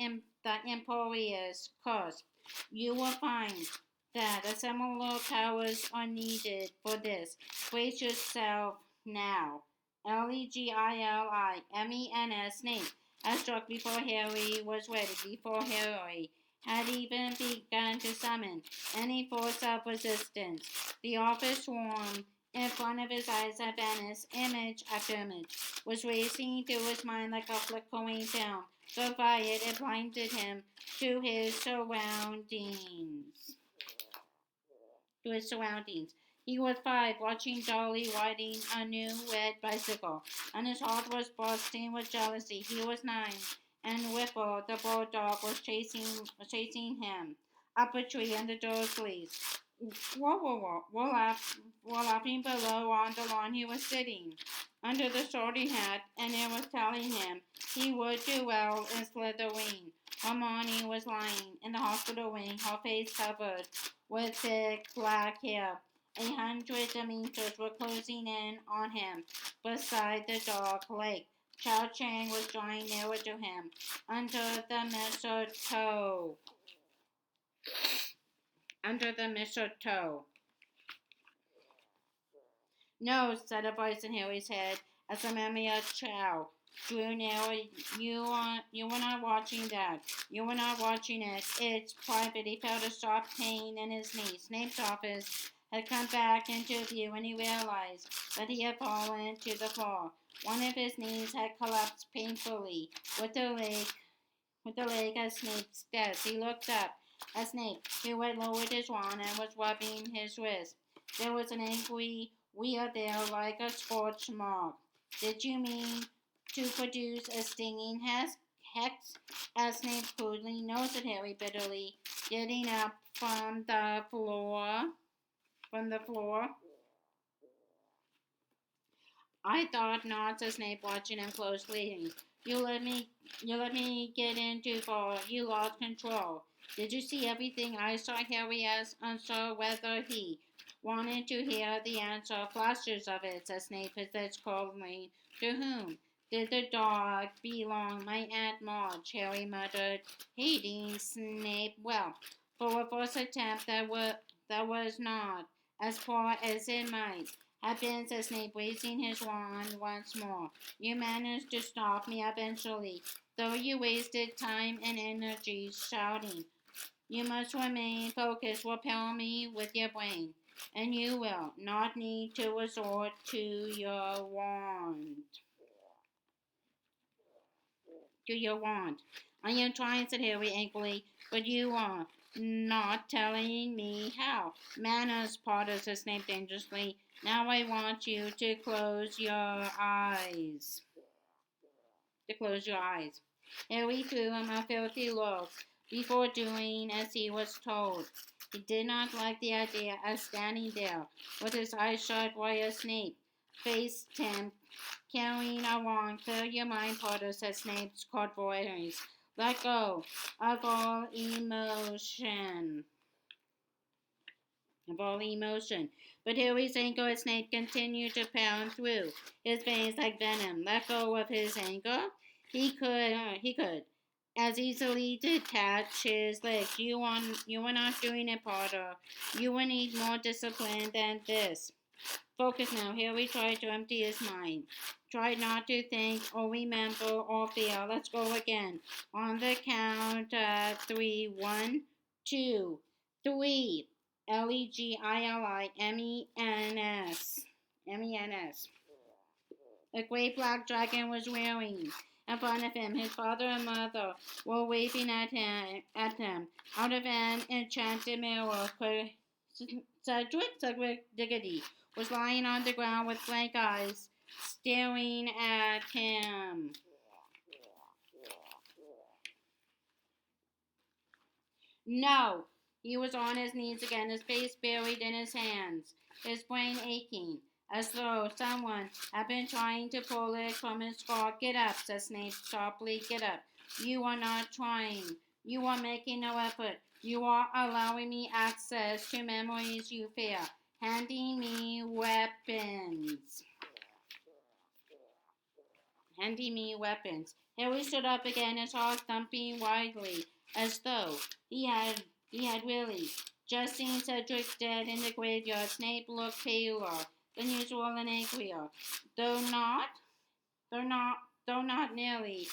imperious curse. You will find that a similar powers are needed for this. Brace yourself now. Legillimenes, Snape had struck before Harry was ready, before Harry had even begun to summon any force of resistance. The office swarm in front of his eyes at Venice, image after image, was racing through his mind like a flickering film. So quiet it blinded him to his surroundings. He was 5, watching Dolly riding a new red bicycle, and his heart was bursting with jealousy. He was 9, and Whipple, the bulldog, was chasing him up a tree in the Dursleys. Were laughing below on the lawn he was sitting under the sorting hat, and it was telling him he would do well in Slytherin. Hermione was lying in the hospital wing, her face covered with thick black hair. 100 Dementors were closing in on him beside the dark lake. Cho Chang was drawing nearer to him under the mistletoe. No, said a voice in Harry's head as the memory of Cho drew nearer. You were not watching that. You were not watching it. It's private. He felt a sharp pain in his knee. Snape's office had come back into view, and he realized that he had fallen to the floor. One of his knees had collapsed painfully with the leg at Snape's desk. He looked up at Snape, who had lowered his wand and was rubbing his wrist. There was an angry wear there like a scorch mark. Did you mean to produce a stinging hex? Asked Snape crudely. No, said Harry bitterly, getting up from the floor. I thought not, said Snape, watching him closely. You let me get in too far. You lost control. Did you see everything I saw? Harry asked, unsure whether he wanted to hear the answer. Flashes of it, said Snape, his lips coldly. To whom did the dog belong? My Aunt March, Harry muttered, hating Snape. Well, for a first attempt that was not as poor as it might have been, said Snape, raising his wand once more. You managed to stop me eventually, though you wasted time and energy shouting. You must remain focused. Repel me with your brain, and you will not need to resort to your wand. I am trying, said Harry angrily, but you are not telling me how. Manners, Potter, said Snape dangerously. Now I want you to close your eyes. to close your eyes. Harry threw him a filthy look before doing as he was told. He did not like the idea of standing there with his eyes shut while a Snape faced him carrying a wand. Clear your mind, Potter, said Snape's court voice. Let go of all emotion. But Harry's anger at Snape continued to pound through his veins like venom. Let go of his anger? He could as easily detach his legs. You are not doing it, Potter. You will need more discipline than this. Focus now. Harry tried to empty his mind. Try not to think or remember or feel. Let's go again. On the count of 3. 1, 2, 3. Legilimen's. MENS. A great black dragon was rearing in front of him. His father and mother were waving at him out of an enchanted mirror. Cedric Diggory was lying on the ground with blank eyes, staring at him. No! He was on his knees again, his face buried in his hands, his brain aching, as though someone had been trying to pull it from his skull. Get up, said Snape sharply. Get up. You are not trying. You are making no effort. You are allowing me access to memories you fear. Handing me weapons. Harry stood up again, his heart thumping wildly, as though he had really just seen Cedric dead in the graveyard. Snape looked paler than usual and angrier, though not nearly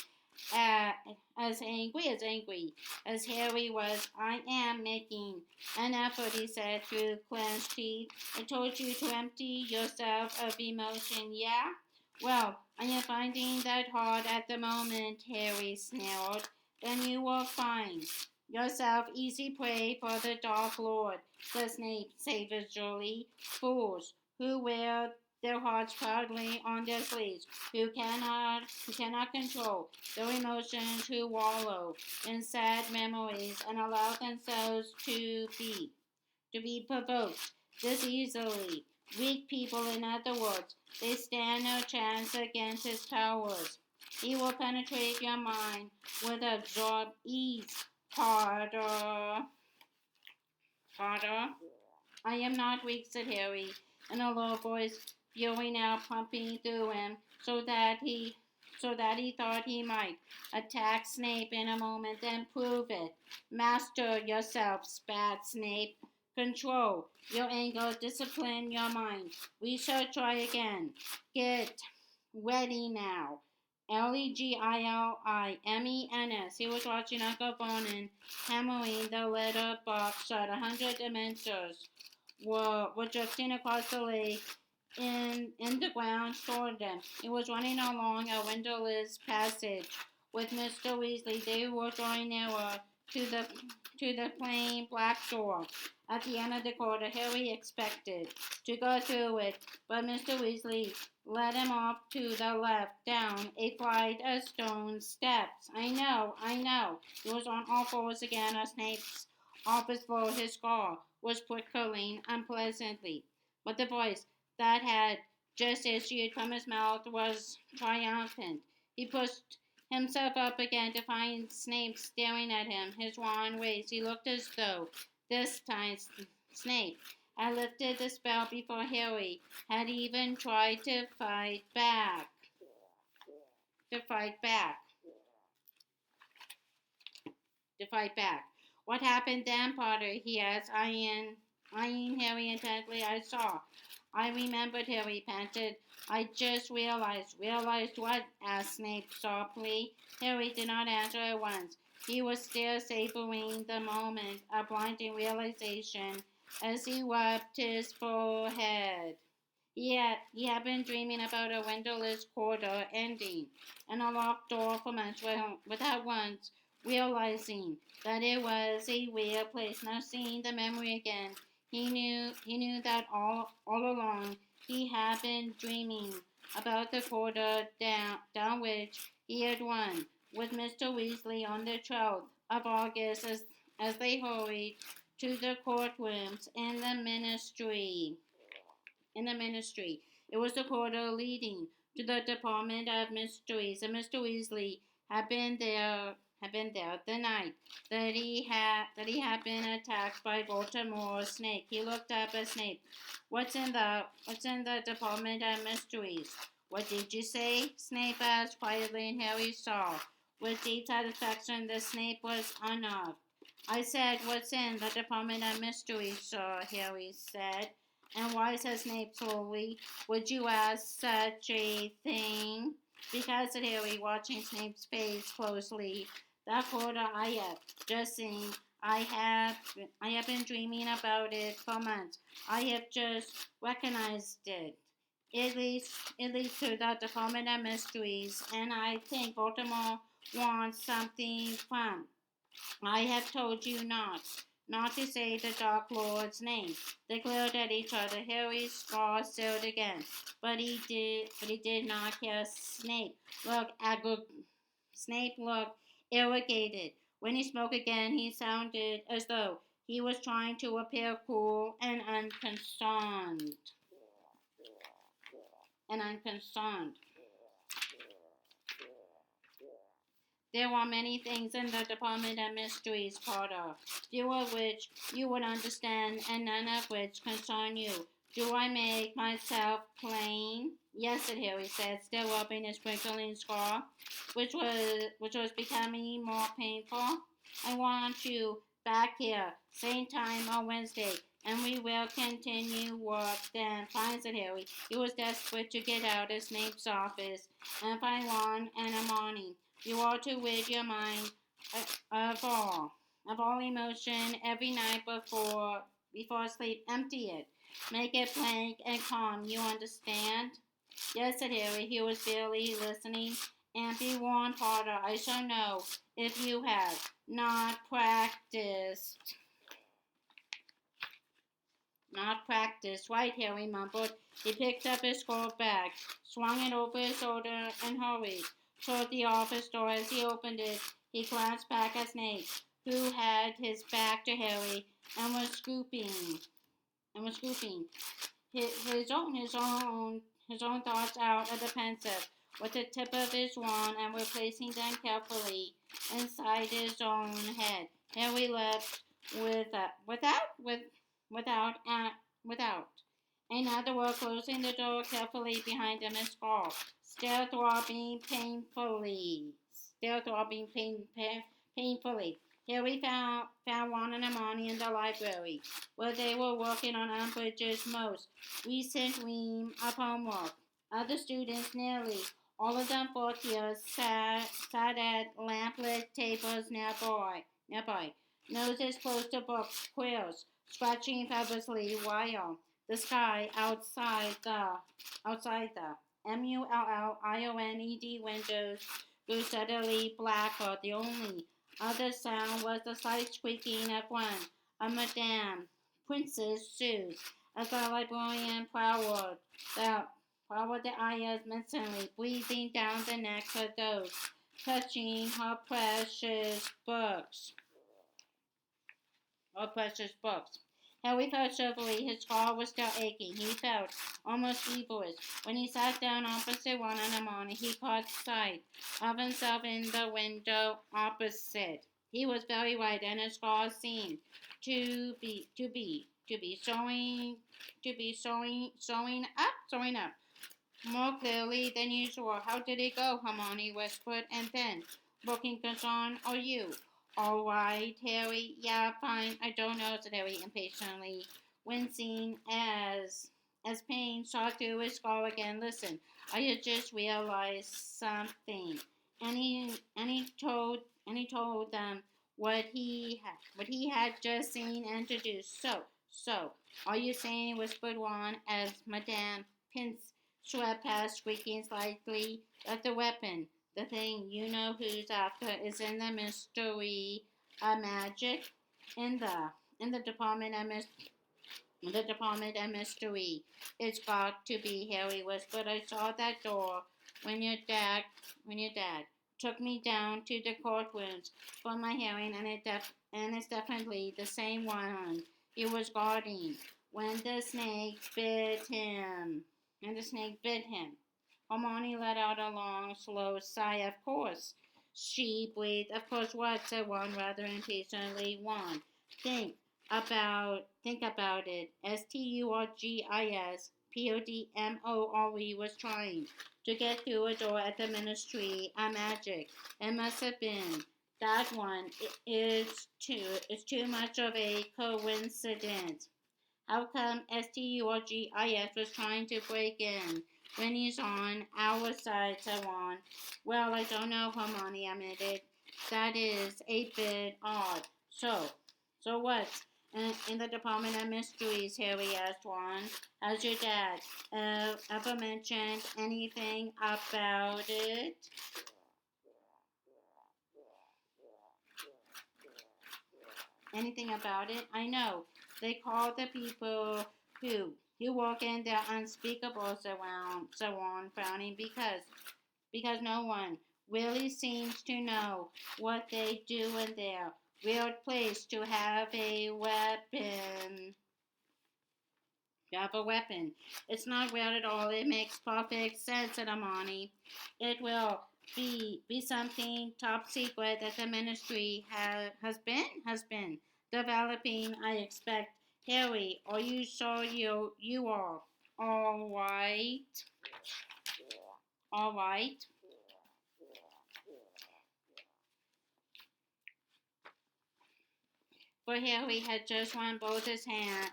as angry as Harry was. I am making an effort, he said through clenched teeth. I told you to empty yourself of emotion, yeah? Well, I am finding that hard at the moment, Harry snarled. Then you will find yourself easy prey for the Dark Lord, said Snape savagely. Fools who wear their hearts proudly on their sleeves, who cannot control their emotions, who wallow in sad memories and allow themselves to be provoked this easily. Weak people, in other words, they stand no chance against his powers. He will penetrate your mind with absorbed ease. Potter. I am not weak, said Harry, in a low voice, fury now pumping through him, so that he thought he might attack Snape in a moment, then prove it. Master yourself, spat Snape. Control your anger, discipline your mind. We shall try again. Get ready now. Legilimen's. He was watching Uncle Vernon hammering the letter box shut. 100 Dementors were drifting across the lake in the ground toward them. He was running along a windowless passage with Mr. Weasley. They were drawing nearer to the plain black door at the end of the corridor. Harry expected to go through it, but Mr. Weasley led him off to the left, down a flight of stone steps. I know. He was on all fours again on Snape's office floor. His skull was prickling unpleasantly, but the voice that had just issued from his mouth was triumphant. He pushed himself up again to find Snape staring at him, his wan raised. He looked as though this time Snape had lifted the spell before Harry had even tried to fight back. What happened then, Potter? He asked, eyeing Harry intently. I remembered, Harry panted. I just realized. Realized what? Asked Snape softly. Harry did not answer at once. He was still savoring the moment, a blinding realization, as he wiped his forehead. He had been dreaming about a windowless corridor ending in a locked door for months without once realizing that it was a real place. Now seeing the memory again, he knew that all along he had been dreaming about the quarter down which he had won with Mr. Weasley on the 12th of August as they hurried to the courtrooms in the ministry. It was the corridor leading to the Department of Mysteries, and Mr. Weasley had been there the night that he had been attacked by Voldemort's snake. He looked up at Snape. What's in the Department of Mysteries? What did you say? Snape asked quietly, and Harry saw with deep satisfaction that Snape was unnerved. I said, what's in the Department of Mysteries, sir, Harry said. And why, said Snape slowly, would you ask such a thing? Because, said Harry, watching Snape's face closely, that quarter I have just seen, I have been dreaming about it for months. I have just recognized it. It leads to the Department of Mysteries, and I think Voldemort wants something fun. I have told you not to say the Dark Lord's name. They glared at each other. Harry's jaw stirred again, but he did not hear Snape looked irritated. When he spoke again, he sounded as though he was trying to appear cool and unconcerned. There are many things in the Department of Mysteries, Potter, few of which you would understand and none of which concern you. Do I make myself plain? Yes, said Harry said, still rubbing his sprinkling scar, which was becoming more painful. I want you back here, same time on Wednesday, and we will continue work then. Fine, said Harry. He was desperate to get out of Snape's office and find Ron and Hermione. You are to rid your mind of all emotion every night before sleep. Empty it. Make it blank and calm. You understand? Yes, said Harry. He was barely listening. And be warned, Potter. I shall know if you have not practiced. Not practiced. Right, Harry mumbled. He picked up his school bag, swung it over his shoulder, and hurried toward the office door. As he opened it, he glanced back at Snape, who had his back to Harry and was scooping his own thoughts out of the pencil with the tip of his wand and replacing them carefully inside his own head. Harry left without another word, closing the door carefully behind him and skull, still throbbing painfully. Harry found Ron and Hermione in the library, where they were working on Umbridge's most recent ream of homework. Other students, nearly all of them fourth years, sat at lamplit tables nearby, noses close to books, quills scratching feverishly while the sky outside the MULLIONED windows grew steadily blacker. The only other sound was the slight squeaking of one of Madame Prince's shoes as the librarian plowed the aisles mentally, breathing down the necks of those touching her precious books. Harry felt shivering. His skull was still aching. He felt almost feverish. When he sat down opposite Ron and Hermione, he caught sight of himself in the window opposite. He was very white, and his skull seemed to be showing up more clearly than usual. How did it go? Hermione whispered, and then, looking concerned, are you? All right, Harry. Yeah, fine. I don't know, said Harry impatiently, wincing as pain shot through his skull again. Listen, I had just realized something, and he told them what he had just seen and to do. So, are you saying? Whispered Ron as Madame Pince swept past, squeaking slightly, that the weapon, the thing you know who's after, is in the mystery magic in the Department of The Department of Mystery. It's got to be, Harry whispered. I saw that door when your dad took me down to the courtrooms for my hearing, and it's definitely the same one he was guarding when the snake bit him. And the snake bit him. Hermione let out a long, slow sigh. Of course, she breathed. Of course, what? Said Ron rather impatiently. Ron, think think about it. Sturgis was trying to get through a door at the ministry. A magic. It must have been that one. It's too much of a coincidence. How come Sturgis was trying to break in when he's on our side, said Ron. Well, I don't know, Hermione admitted. That is a bit odd. So what? In the Department of Mysteries, Harry asked Ron. Has your dad ever mentioned anything about it? Anything about it? I know. They call the people who walk in there unspeakable, so on, frowning because no one really seems to know what they do in there. Weird place to have a weapon. You have a weapon. It's not weird at all. It makes perfect sense, said Amani. It will be something top secret that the ministry has been developing. I expect. Harry, are you sure you are all right? All right. For Harry had just won both his hand.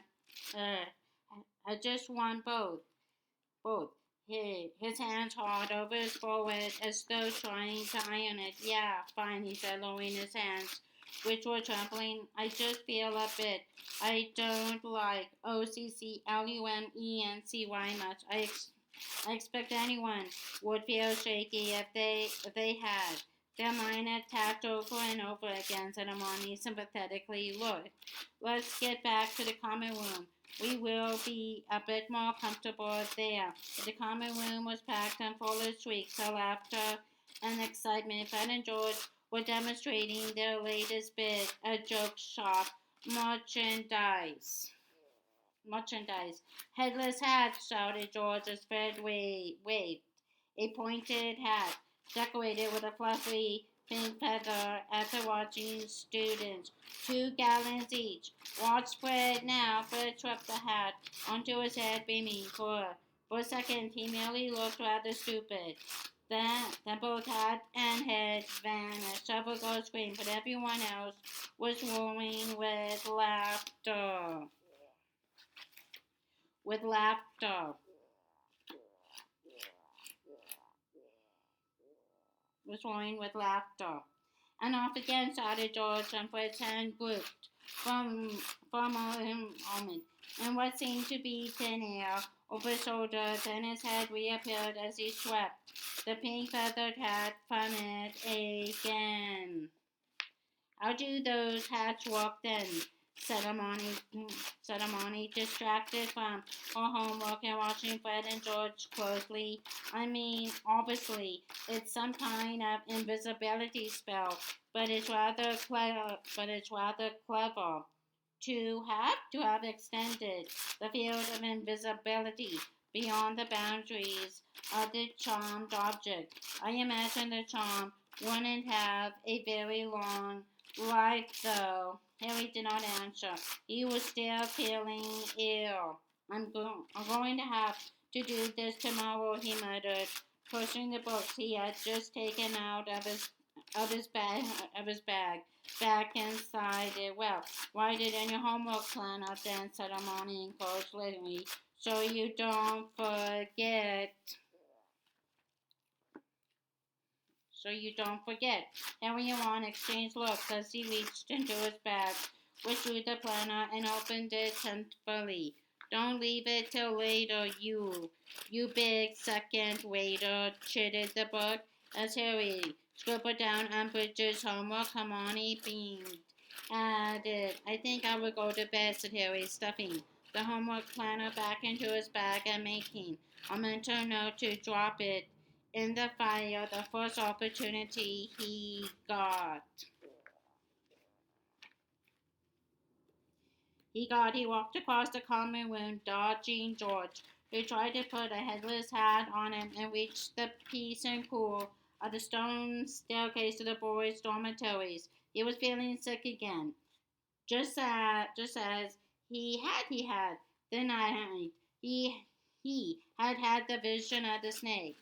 Uh, had just won both. His hands hard over his forehead as though trying to iron it. Yeah, fine, he said, lowering his hands, which were trembling. I just feel a bit. I don't like OCCLUMENCY much. I expect anyone would feel shaky if they had their mind attacked over and over again, said Hermione sympathetically. Look, let's get back to the common room. We will be a bit more comfortable there. The common room was packed and full of shrieks, laughter, and excitement. Fred and George were demonstrating their latest bit, a joke shop merchandise. Merchandise. Headless hat, shouted George as Fred waved. A pointed hat, decorated with a fluffy pink feather at the watching students. 2 gallons each. Watch Fred now. Fred swept the hat onto his head, beaming. For a second, he merely looked rather stupid. Then both hat and head vanished. Several girls screamed, but everyone else was roaring with laughter. With laughter. Was roaring with laughter. And off again shouted George, and Fred's hand gripped for a moment, and what seemed to be thin air over his shoulder. Then his head reappeared as he swept the pink feathered hat from it again. How do those hats work then? Said Hermione, distracted from her homework and watching Fred and George closely. I mean, obviously, it's some kind of invisibility spell, but it's rather clever. To have extended the field of invisibility beyond the boundaries of the charmed object. I imagine the charm wouldn't have a very long life, though. Harry did not answer. He was still feeling ill. I'm going to have to do this tomorrow, he muttered, pushing the books he had just taken out of his bag back inside it. Well, write it in your homework planner then, said Hermione encouragingly, so you don't forget. So you don't forget. Harry and Ron exchanged looks as he reached into his bag, withdrew the planner, and opened it thankfully. Don't leave it till later, you big second waiter, chittered the book as Harry scribbled down Umbridge's homework. Hermione beamed at it. I think I will go to bed, said Harry, stuffing the homework planner back into his bag and making a mental note to drop it in the fire the first opportunity he got. He walked across the common room, dodging George, who tried to put a headless hat on him, and reached the peace and cool of the stone staircase to the boys' dormitories. He was feeling sick again, just as he had the night he had the vision of the snake,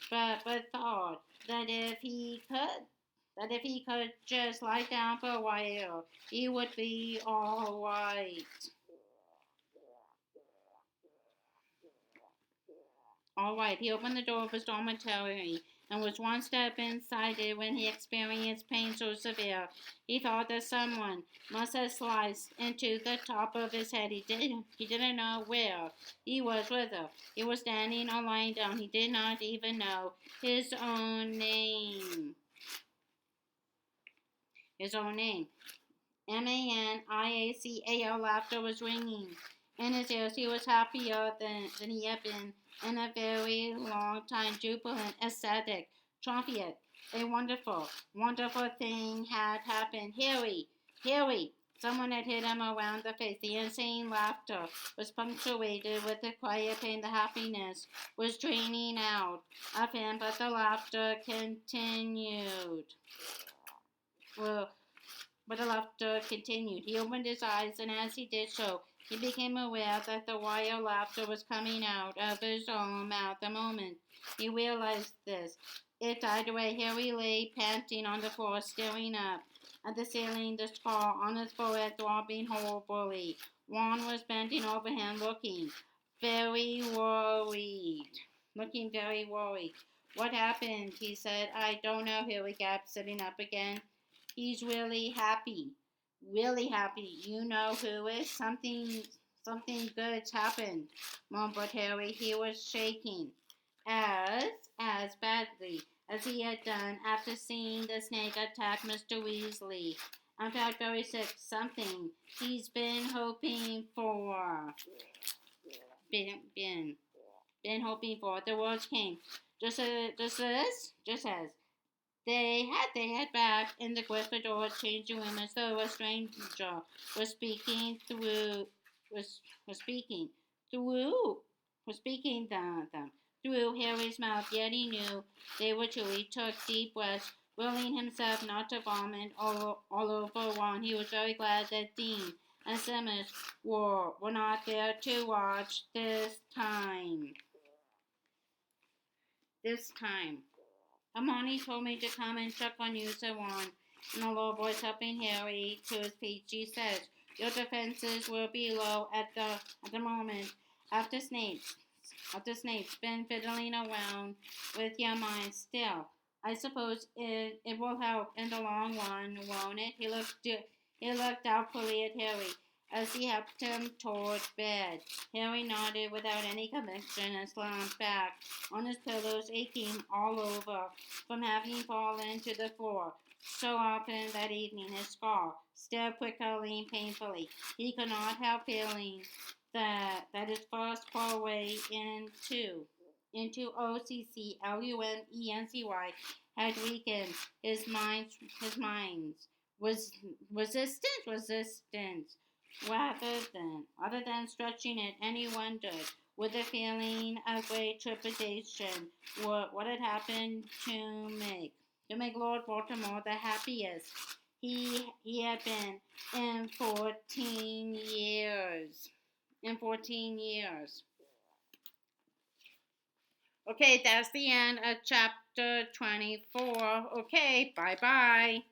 but thought that if he could just lie down for a while, he would be all right. All right, he opened the door of his dormitory and was one step inside it when he experienced pain so severe he thought that someone must have sliced into the top of his head. He didn't know where he was, whether he was standing or lying down. He did not even know his own name. His own name. Maniacal laughter was ringing in his ears. He was happier than he had been in a very long time, jubilant, ecstatic, triumphant. A wonderful, wonderful thing had happened. Harry! Someone had hit him around the face. The insane laughter was punctuated with the quiet pain. The happiness was draining out of him, but the laughter continued. Well, but the laughter continued. He opened his eyes, and as he did so, he became aware that the wild laughter was coming out of his own mouth. The moment he realized this, it died away. Harry lay panting on the floor, staring up at the ceiling, the scar on his forehead throbbing horribly. Ron was bending over him, very worried. Looking very worried. What happened? He said. I don't know, Harry gasped, sitting up again. He's really happy. Really happy. You know who is? Something good's happened, mumbled Harry. He was shaking as badly as he had done after seeing the snake attack Mr. Weasley. In fact, very sick. Something he's been hoping for. Been hoping for. The words came. Just as they had back in the Gryffindor changing room as though a stranger was speaking through was speaking through was speaking them through Harry's mouth. Yet he knew they were true. He took deep breaths, willing himself not to vomit all over Ron. He was very glad that Dean and Seamus were not there to watch this time. Hermione told me to come and check on you, said Ron, in a low voice, helping Harry to his feet. She says your defenses will be low at the moment. After Snape's been fiddling around with your mind still. I suppose it will help in the long run, won't it? He looked doubtfully at Harry as he helped him toward bed. Harry nodded without any conviction and slumped back on his pillows, aching all over from having fallen to the floor so often that evening. His skull still prickling painfully. He could not help feeling that his first foray into OCCLUNENCY had weakened his mind's resistance rather than stretching it. And he wondered with a feeling of great trepidation what had happened to make Lord Voldemort the happiest he had been in 14 years. In 14 years. Okay, that's the end of chapter 24. Okay, bye-bye.